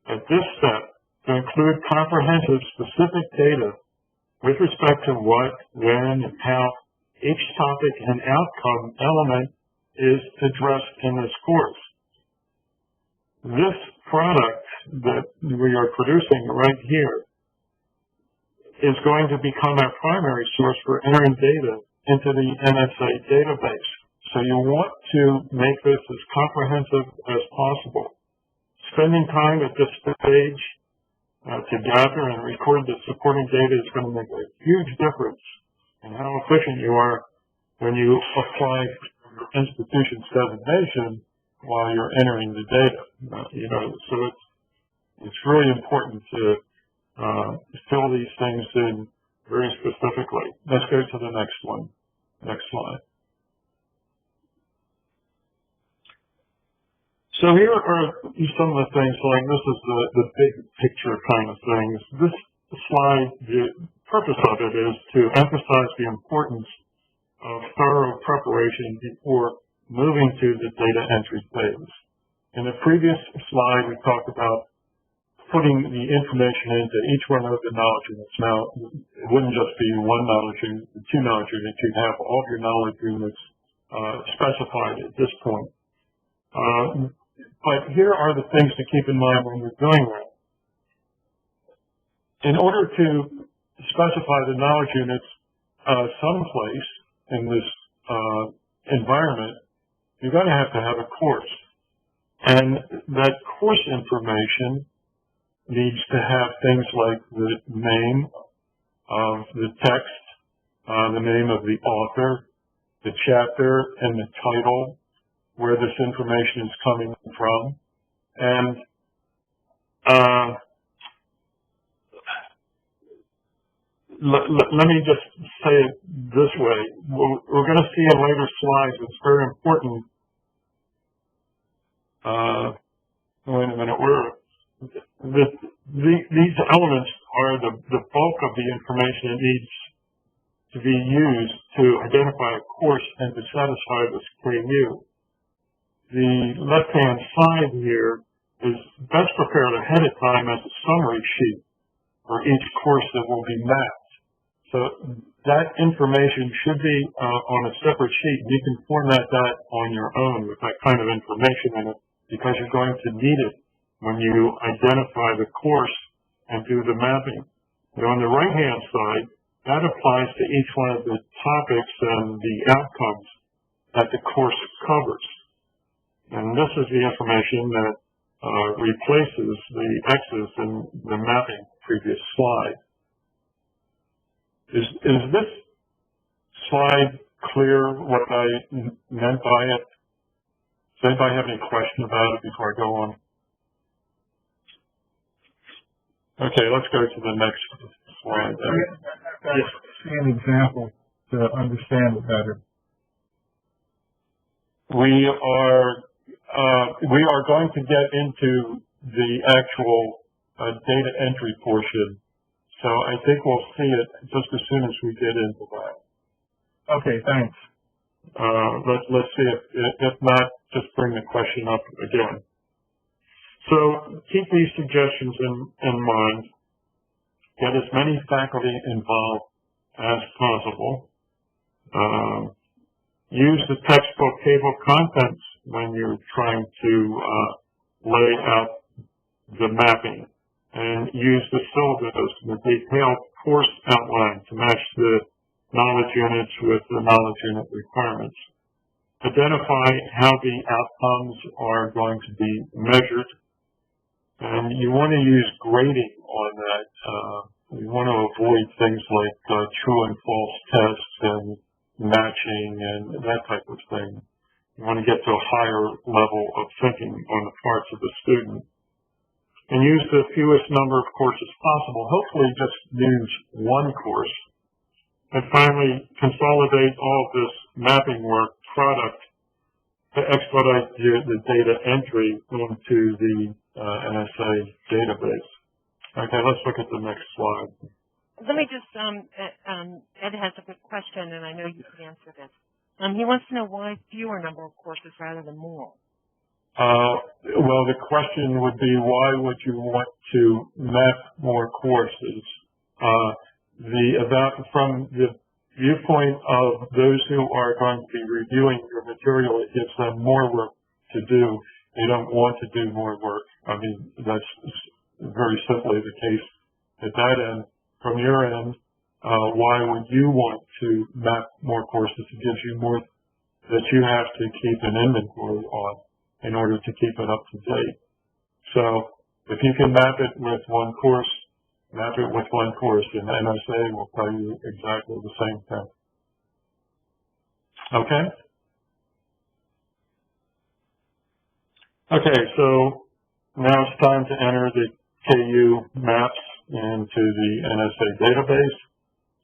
at this step to include comprehensive specific data with respect to what, when, and how each topic and outcome element is addressed in this course. This product that we are producing right here is going to become our primary source for entering data into the NSA database. So you want to make this as comprehensive as possible. Spending time at this stage to gather and record the supporting data is going to make a huge difference in how efficient you are when you apply your institution's designation while you're entering the data. So it's really important to fill these things in very specifically. Let's go to the next one. Next slide. So here are some of the things, like this is the big picture kind of things. This slide, the purpose of it is to emphasize the importance of thorough preparation before moving to the data entry phase. In the previous slide, we talked about putting the information into each one of the knowledge units. Now, it wouldn't just be one knowledge unit, 2 knowledge units. You'd have all of your knowledge units specified at this point. But here are the things to keep in mind when you're doing that. In order to specify the knowledge units someplace in this environment, you're going to have a course. And that course information needs to have things like the name of the text, the name of the author, the chapter, and the title, where this information is coming from. And let me just say it this way. We're going to see in later slides, it's very important. Wait a minute. These elements are the bulk of the information that needs to be used to identify a course and to satisfy this CAE. The left-hand side here is best prepared ahead of time as a summary sheet for each course that will be mapped. So that information should be on a separate sheet. You can format that on your own with that kind of information in it because you're going to need it when you identify the course and do the mapping. And on the right-hand side, that applies to each one of the topics and the outcomes that the course covers. And this is the information that replaces the X's in the mapping previous slide. Is this slide clear what I meant by it? Does anybody have any question about it before I go on? Okay, let's go to the next slide. Yes. See an example to understand it better. We are going to get into the actual data entry portion. So I think we'll see it just as soon as we get into that. Okay, thanks. Let's see if not, just bring the question up again. So keep these suggestions in mind. Get as many faculty involved as possible. Use the textbook table of contents when you're trying to lay out the mapping. And use the syllabus, the detailed course outline to match the knowledge units with the knowledge unit requirements. Identify how the outcomes are going to be measured. And you want to use grading on that. You want to avoid things like true and false tests and matching and that type of thing. You want to get to a higher level of thinking on the parts of the student. And use the fewest number of courses possible. Hopefully just use one course. And finally, consolidate all of this mapping work product to expedite the data entry into the NSA database. Okay, let's look at the next slide. Let me just, Ed has a good question, and I know you can answer this. He wants to know why fewer number of courses rather than more. Well, the question would be, why would you want to map more courses? From the viewpoint of those who are going to be reviewing your material, it gives them more work to do. They don't want to do more work. I mean, that's very simply the case at that end. From your end, why would you want to map more courses? It gives you more that you have to keep an inventory on in order to keep it up to date. So if you can map it with one course, map it with one course, and NSA will tell you exactly the same thing. Okay? Okay, so now it's time to enter the KU maps into the NSA database.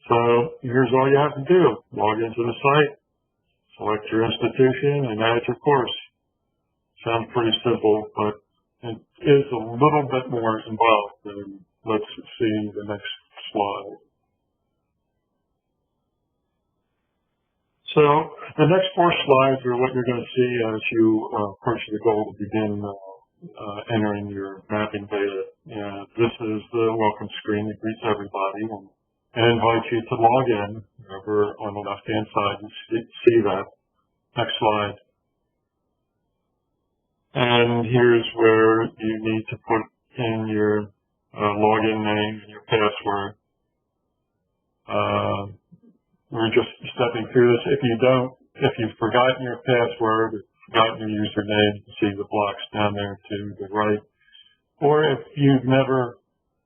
So here's all you have to do. Log into the site, select your institution, and add your course. Sounds pretty simple, but it is a little bit more involved. And let's see the next slide. So the next 4 slides are what you're going to see as you approach the goal to begin entering your mapping data. And this is the welcome screen that greets everybody and invites you to log in. Over on the left-hand side, you see that. Next slide. And here's where you need to put in your login name and your password. We're just stepping through this. If you've forgotten your password, or forgotten your username, you can see the blocks down there to the right. Or if you've never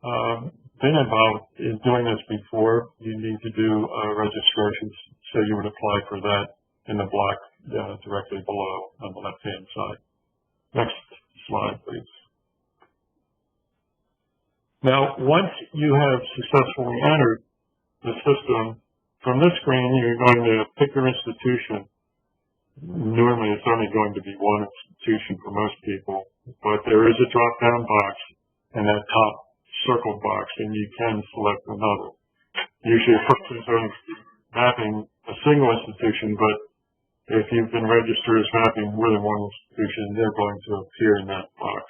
been involved in doing this before, you need to do registration, so you would apply for that in the block directly below on the left-hand side. Next slide, please. Now, once you have successfully entered the system, from this screen, you're going to pick your institution. Normally, it's only going to be one institution for most people, but there is a drop-down box in that top circled box, and you can select another. Usually, a person's only mapping a single institution, but if you've been registered as mapping more than one institution, they're going to appear in that box.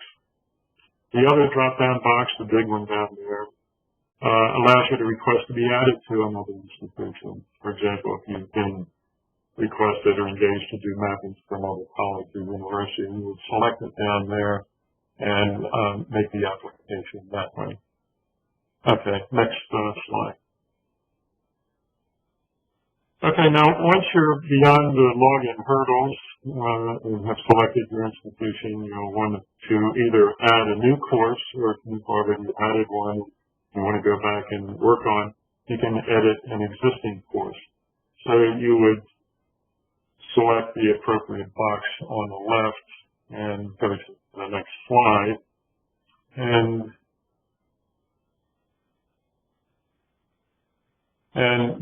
The other drop-down box, the big one down there, allows you to request to be added to another institution. For example, if you've been requested or engaged to do mapping from other college or university, you would select it down there and make the application that way. Okay, next slide. Okay, now once you're beyond the login hurdles and have selected your institution, you'll want to either add a new course, or if you've already added one you want to go back and work on, you can edit an existing course. So you would select the appropriate box on the left and go to the next slide. And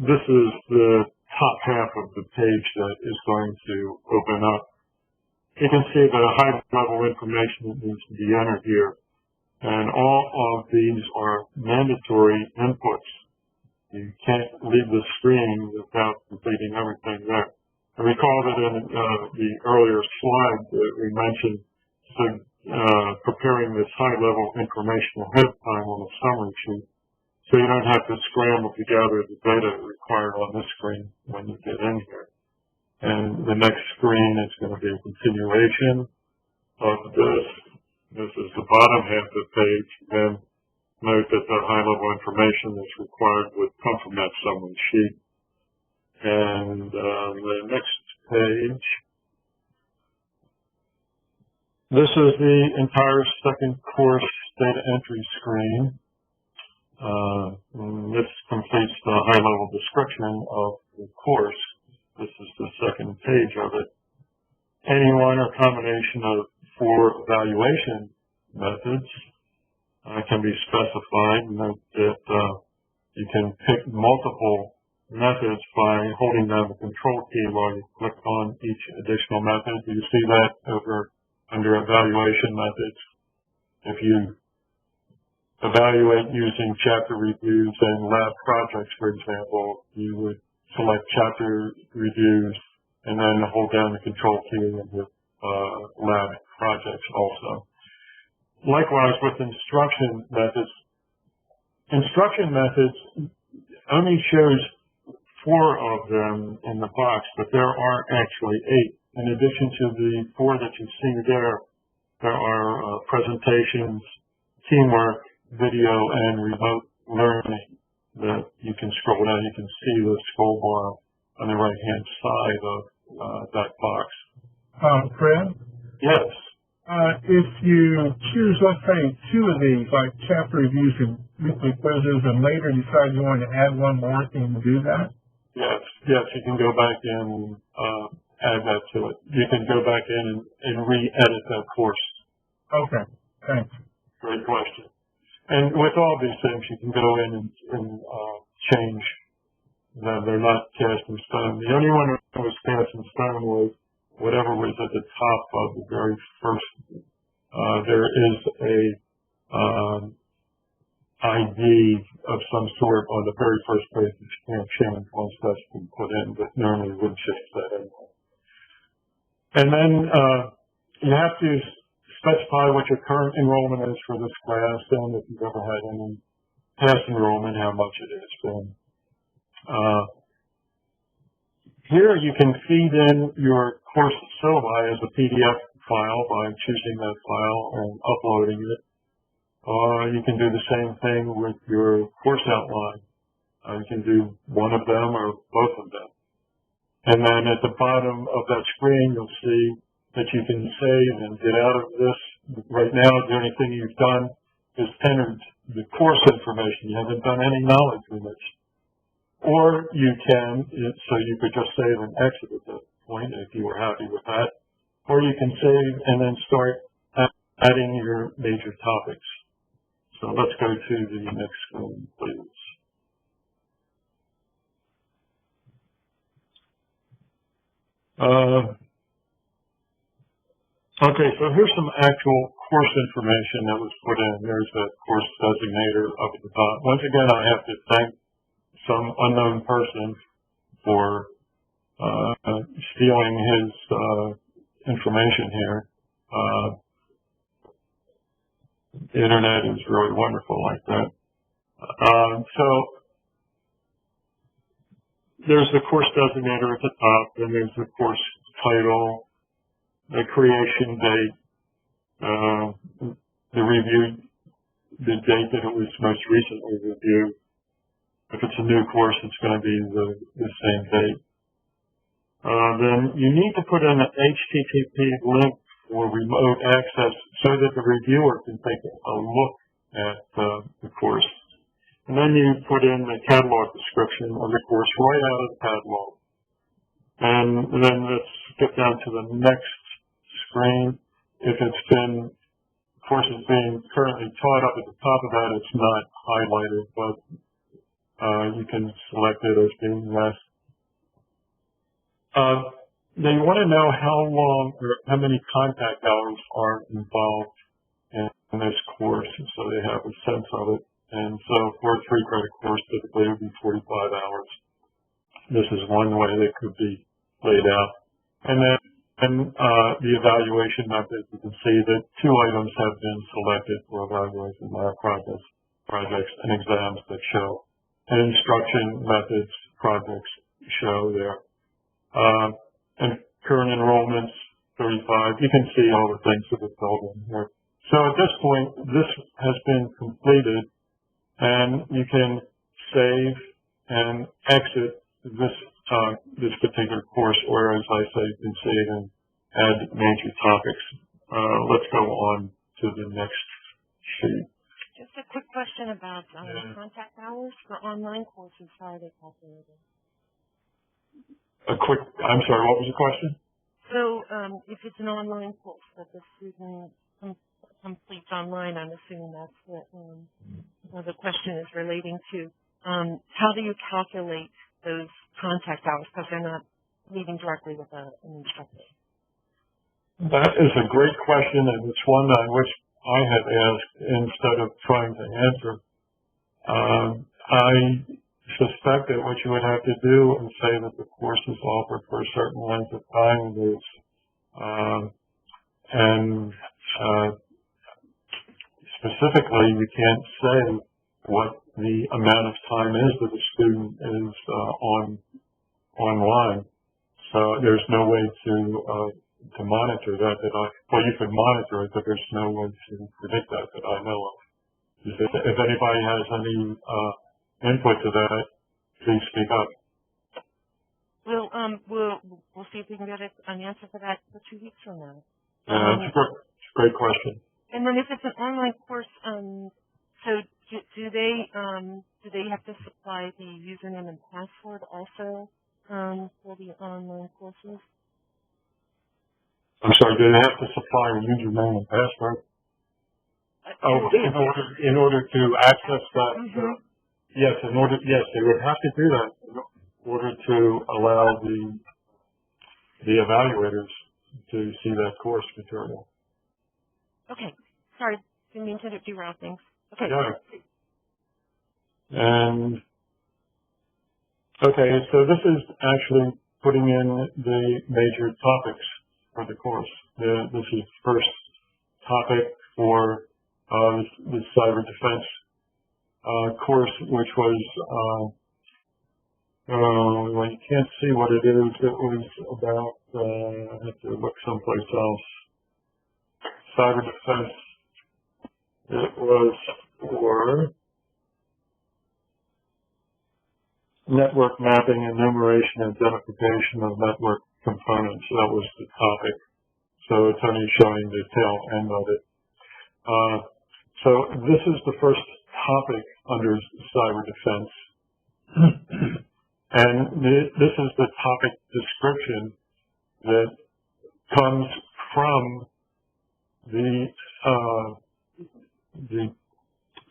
this is the top half of the page that is going to open up. You can see the high-level information that needs to be entered here. And all of these are mandatory inputs. You can't leave the screen without completing everything there. And recall that in the earlier slide that we mentioned, preparing this high-level information ahead of time on a summary sheet, so you don't have to scramble to gather the data required on this screen when you get in here. And the next screen is going to be a continuation of this. This is the bottom half of the page. And note that the high-level information that's required would come from that summary sheet. And the next page, this is the entire second course data entry screen. This completes the high-level description of the course. This is the second page of it. Any one or combination of 4 evaluation methods can be specified. Note that you can pick multiple methods by holding down the control key while you click on each additional method. You see that over under evaluation methods. If you evaluate using chapter reviews and lab projects, for example, you would select chapter reviews and then hold down the control key with lab projects also. Likewise with instruction methods only shows 4 of them in the box, but there are actually 8. In addition to the 4 that you see there are presentations, teamwork, video, and remote learning that you can scroll down. You can see the scroll bar on the right-hand side of that box. Fred? Yes. If you choose, let's say, 2 of these, like chapter reviews and weekly quizzes, and later decide you want to add 1 more, can you do that? Yes, you can go back in and add that to it. You can go back in and re-edit that course. Okay, thanks. Great question. And with all these things, you can go in and change them. They're not cast in stone. The only one that was cast in stone was whatever was at the top of the very first. There is a ID of some sort on the very first page that you can't change once that's been put in, but normally you wouldn't change that anyway. And then you have to specify what your current enrollment is for this class, and if you've ever had any past enrollment, how much it has been. Here you can feed in your course syllabi as a PDF file by choosing that file and uploading it. You can do the same thing with your course outline. You can do one of them or both of them. And then at the bottom of that screen, you'll see that you can save and get out of this. Right now, the only thing you've done is entered the course information. You haven't done any knowledge enrichment. Or you can, so you could just save and exit at that point if you were happy with that. Or you can save and then start adding your major topics. So let's go to the next screen, please. Okay, so here's some actual course information that was put in. There's the course designator up at the top. Once again, I have to thank some unknown person for stealing his information here. The internet is really wonderful like that. So there's the course designator at the top, then there's the course title, the creation date, the date that it was most recently reviewed. If it's a new course, it's going to be the same date. Then you need to put in an HTTP link for remote access so that the reviewer can take a look at the course. And then you put in the catalog description of the course right out of the catalog. And then let's skip down to the next screen. If it's been, course is being currently taught up at the top of that, it's not highlighted, but you can select it as being less. They want to know how long or how many contact hours are involved in this course, so they have a sense of it. And so for a 3-credit course, typically it would be 45 hours. This is one way that could be laid out. And then the evaluation method, you can see that 2 items have been selected for evaluation lab projects and exams that show. And instruction methods projects show there. And current enrollments, 35. You can see all the things that are filled in here. So at this point, this has been completed, and you can save and exit this particular course, or as I say, you can save and add major topics. Let's go on to the next sheet. Just a quick question about contact hours for online courses. How are they calculated? I'm sorry, what was the question? So if it's an online course that the student completes online, I'm assuming that's what the question is relating to. How do you calculate those contact hours, because they're not meeting directly with an instructor? That is a great question, and it's one I wish I had asked instead of trying to answer. I suspect that what you would have to do is say that the course is offered for a certain length of time, and specifically, you can't say what the amount of time is that a student is online. So there's no way to monitor that. Well, you could monitor it, but there's no way to predict that I know of. If anybody has any input to that, please speak up. We'll see if we can get an answer for that for 2 weeks from now. It's a great question. And then if it's an online course, so do they have to supply the username and password also for the online courses? I'm sorry, do they have to supply a username and password? In order to access that. Mm-hmm. Yes, they would have to do that in order to allow the evaluators to see that course material. Okay. Sorry, didn't mean to derail things. Okay. Yeah. And okay, so this is actually putting in the major topics for the course. This is the first topic for the cyber defense course, which was well, you can't see what it is. It was about I have to look someplace else. Cyber defense. It was for network mapping, enumeration, identification of network components. That was the topic. So it's only showing the tail end of it. So this is the first topic under cyber defense. And this is the topic description that comes from the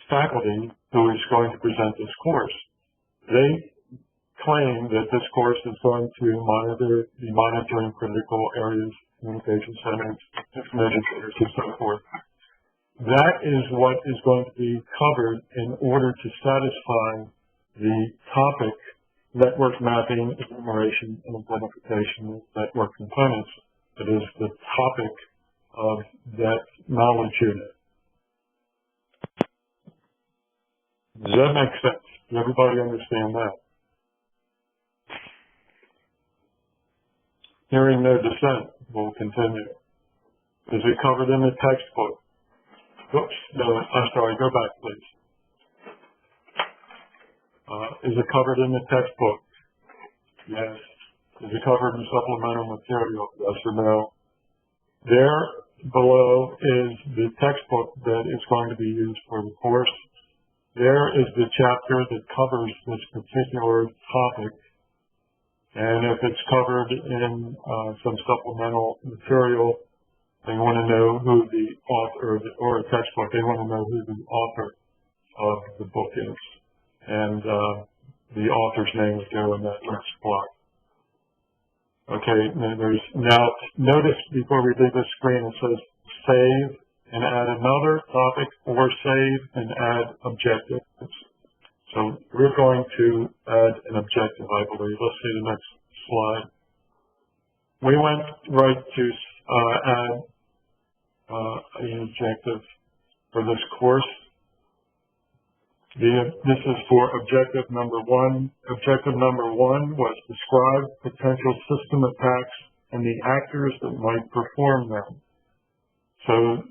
faculty who is going to present this course. They claim that this course is going to be monitoring critical areas, communication centers, information centers, and so forth. That is what is going to be covered in order to satisfy the topic network mapping, enumeration, and identification of network components. That is the topic of that knowledge unit. Does that make sense? Does everybody understand that? Hearing no dissent, we'll continue. Is it covered in the textbook? Oops, no, I'm sorry, go back, please. Is it covered in the textbook? Yes. Is it covered in supplemental material? Yes or no? There below is the textbook that is going to be used for the course. There is the chapter that covers this particular topic. And if it's covered in some supplemental material, they want to know who the author, or a textbook, they want to know who the author of the book is. And the author's name would go in that next block. Okay, now notice before we leave this screen, it says save and add another topic, or save and add objectives. So we're going to add an objective, I believe. Let's see the next slide. We went right to add an objective for this course. This is for objective number 1. Objective number 1 was describe potential system attacks and the actors that might perform them. So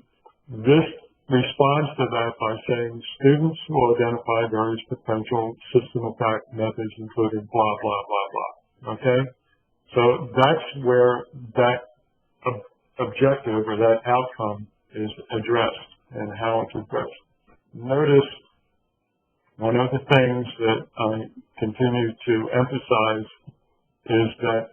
this responds to that by saying students will identify various potential system attack methods, including blah, blah, blah, blah. Okay? So that's where that objective or that outcome is addressed and how it's addressed. Notice one of the things that I continue to emphasize is that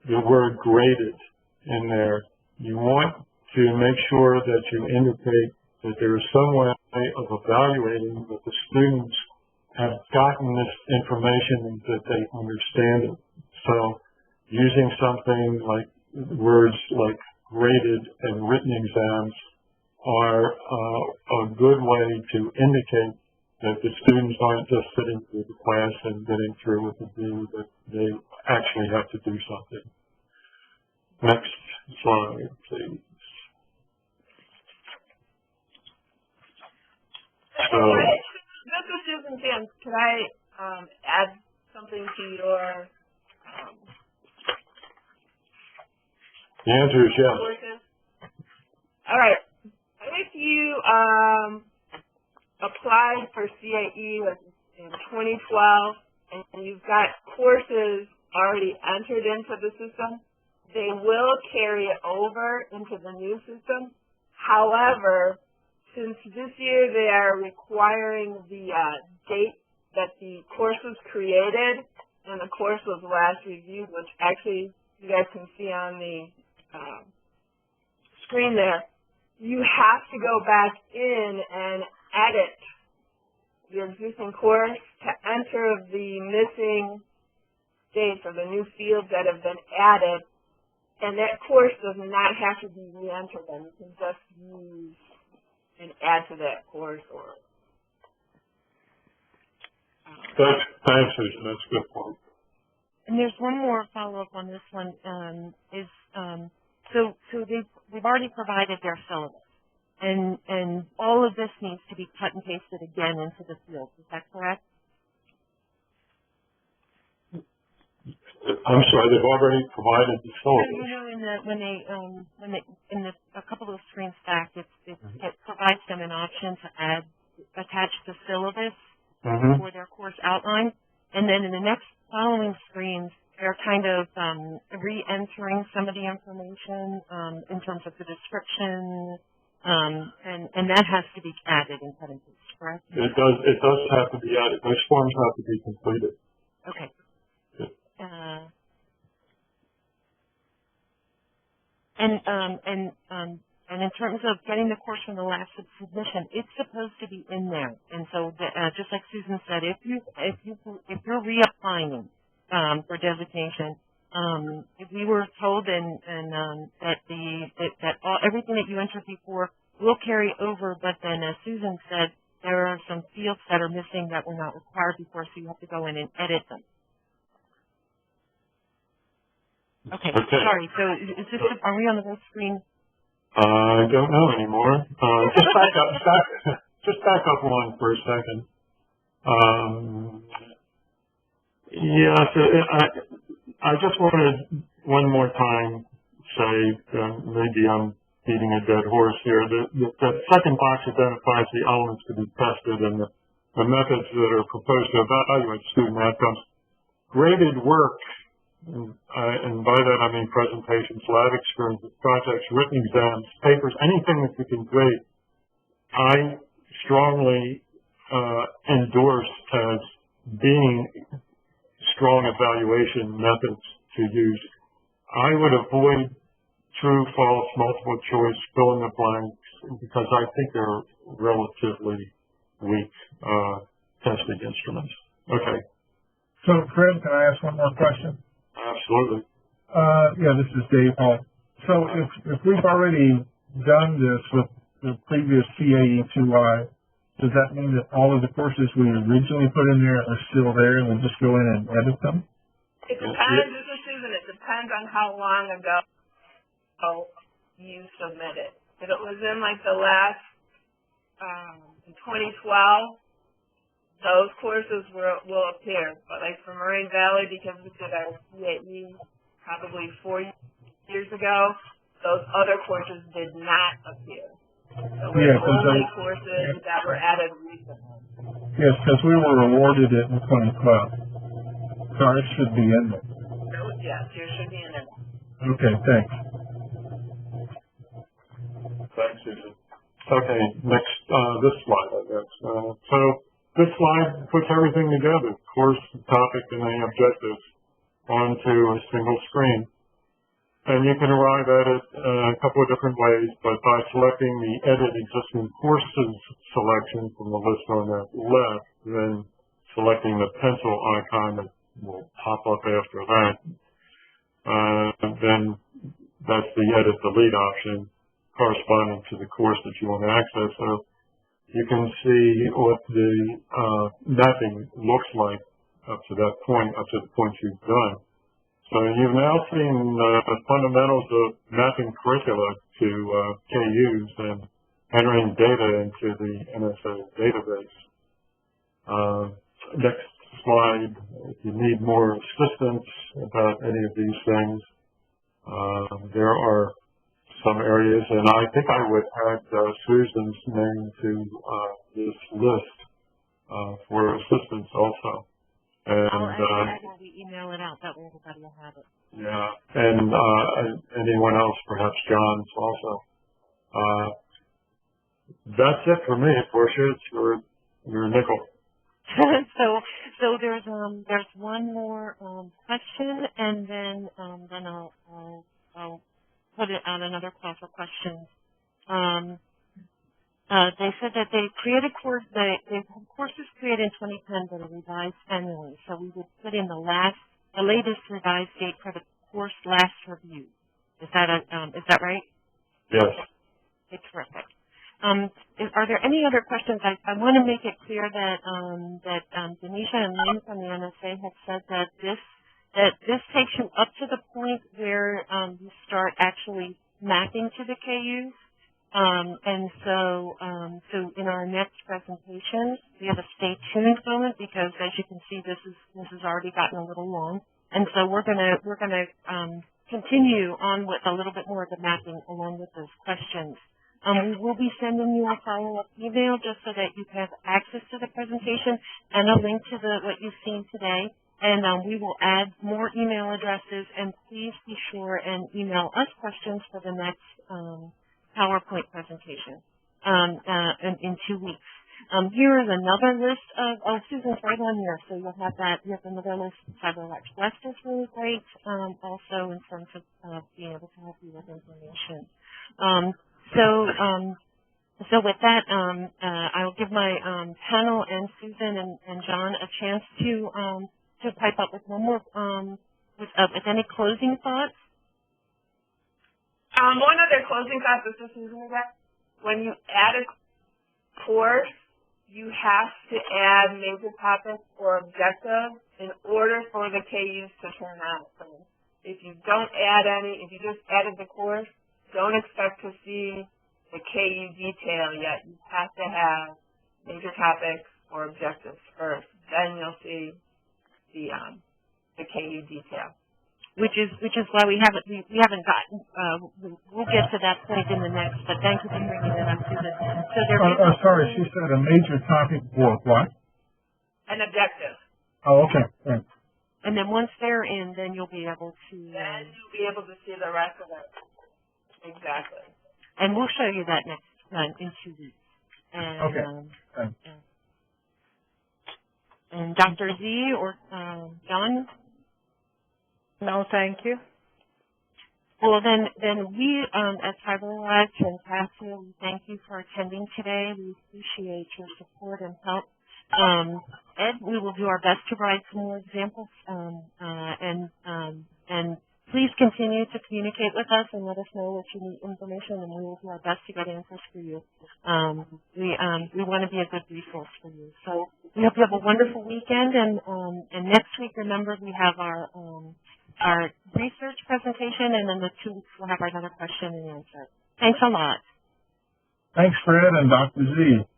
the word graded in there. You want to make sure that you indicate that there is some way of evaluating that the students have gotten this information and that they understand it. So using something like words like graded and written exams are a good way to indicate that the students aren't just sitting through the class and getting through with the view that they actually have to do something. Next slide, please. So, this is Susan Jans. Can I add something to your the answer is yes. courses? All right. If you applied for CAE in 2012 and you've got courses already entered into the system, they will carry it over into the new system. However, since this year they are requiring the date that the course was created and the course was last reviewed, which actually you guys can see on the screen there, you have to go back in and edit your existing course to enter the missing dates or the new fields that have been added, and that course does not have to be re-entered then. You can just use and add to that course or Thanks, Susan. That's a good point. And there's one more follow-up on this one, so they've already provided their syllabus, and all of this needs to be cut and pasted again into the fields. Is that correct? I'm sorry, they've already provided the syllabus. You know, in a couple of screens back, it provides them an option to attach the syllabus for their course outline, and then in the next following screens, they're kind of re-entering some of the information in terms of the description, and that has to be added in cut and paste, correct? It does have to be added. Those forms have to be completed. Okay. And in terms of getting the course from the last submission, it's supposed to be in there. And so, just like Susan said, if you're reapplying for designation, if we were told that everything that you entered before will carry over, but then as Susan said, there are some fields that are missing that were not required before, so you have to go in and edit them. Okay. Sorry. So is this? Are we on the right screen? I don't know anymore. Just back up one for a second. So I just wanted one more time say, maybe I'm beating a dead horse here. The second box identifies the elements to be tested and the methods that are proposed to evaluate student outcomes. Graded work. And by that I mean presentations, lab experiences, projects, written exams, papers, anything that you can grade. I strongly endorse as being strong evaluation methods to use. I would avoid true, false, multiple choice, fill in the blanks, because I think they're relatively weak testing instruments. Okay. So, Fred, can I ask one more question? Absolutely. Yeah, this is Dave Hall. So if we've already done this with the previous CAE2Y, does that mean that all of the courses we originally put in there are still there and we'll just go in and edit them? It depends, this is Susan, it depends on how long ago you submitted. If it was in like the last, in 2012, those courses will appear. But like for Moraine Valley, because we did our CAE probably 4 years ago, those other courses did not appear. So we're only courses that were added recently. Yes, because we were awarded it in 2012. So it should be in there. Yes, yours should be in there. Okay, thanks. Thanks, Susan. Okay, next, this slide, I guess. So this slide puts everything together, course, topic, and the objectives onto a single screen. And you can arrive at it a couple of different ways, but by selecting the Edit Existing Courses selection from the list on the left, then selecting the pencil icon that will pop up after that, then that's the Edit Delete option corresponding to the course that you want to access. So you can see what the mapping looks like up to that point, up to the points you've done. So you've now seen the fundamentals of mapping curricula to KUs and entering data into the NSA database. Next slide, if you need more assistance about any of these things, there are some areas, and I think I would add Susan's name to this list for assistance also. And I'll add when we email it out. That way everybody will have it. yeah, and anyone else, perhaps John's also. That's it for me. Portia, it's your nickel. So there's one more question, and then I'll put it out another call for questions. They said that they created courses created in 2010 that are revised annually. So we would put in the latest revised date for the course last review. Is that right? Yes. Okay, terrific. Are there any other questions? I want to make it clear that Denisha and Lynn from the NSA have said that this takes you up to the point where you start actually mapping to the KUs. And so in our next presentation, we have a stay tuned moment because, as you can see, this has already gotten a little long, and so we're gonna continue on with a little bit more of the mapping along with those questions. We will be sending you a follow-up email just so that you have access to the presentation and a link to what you've seen today. And we will add more email addresses. And please be sure and email us questions for the next PowerPoint presentation in 2 weeks. Here is another list of Susan's right on here, so you'll have that. You have another list. CyberWatch West is really great, also in terms of being able to help you with information. So with that, I'll give my panel and Susan and John a chance to pipe up with one more with any closing thoughts. One other closing thought, this is when you add a course, you have to add major topics or objectives in order for the KUs to turn on. So if you don't add any, if you just added the course, don't expect to see the KU detail yet. You have to have major topics or objectives first. Then you'll see the KU detail. Which is why we haven't gotten. We'll get to that point in the next. But thank you for bringing it up, Susan. So there. Sorry, she said a major topic for what? An objective. Oh, okay. Thanks. And then once they're in, then you'll be able to. Then you'll be able to see the rest of it. Exactly. And we'll show you that next time in 2 weeks. And, okay. Thanks. And Dr. Z or John. No, thank you. Well, then we at CyberWatch and CASIA, we thank you for attending today. We appreciate your support and help. Ed, we will do our best to provide some more examples and please continue to communicate with us and let us know what you need information, and we will do our best to get answers for you. We want to be a good resource for you. So we hope you have a wonderful weekend, and next week, remember, we have our research presentation, and then the 2 weeks we'll have another question and answer. Thanks a lot. Thanks, Fred and Dr. Z.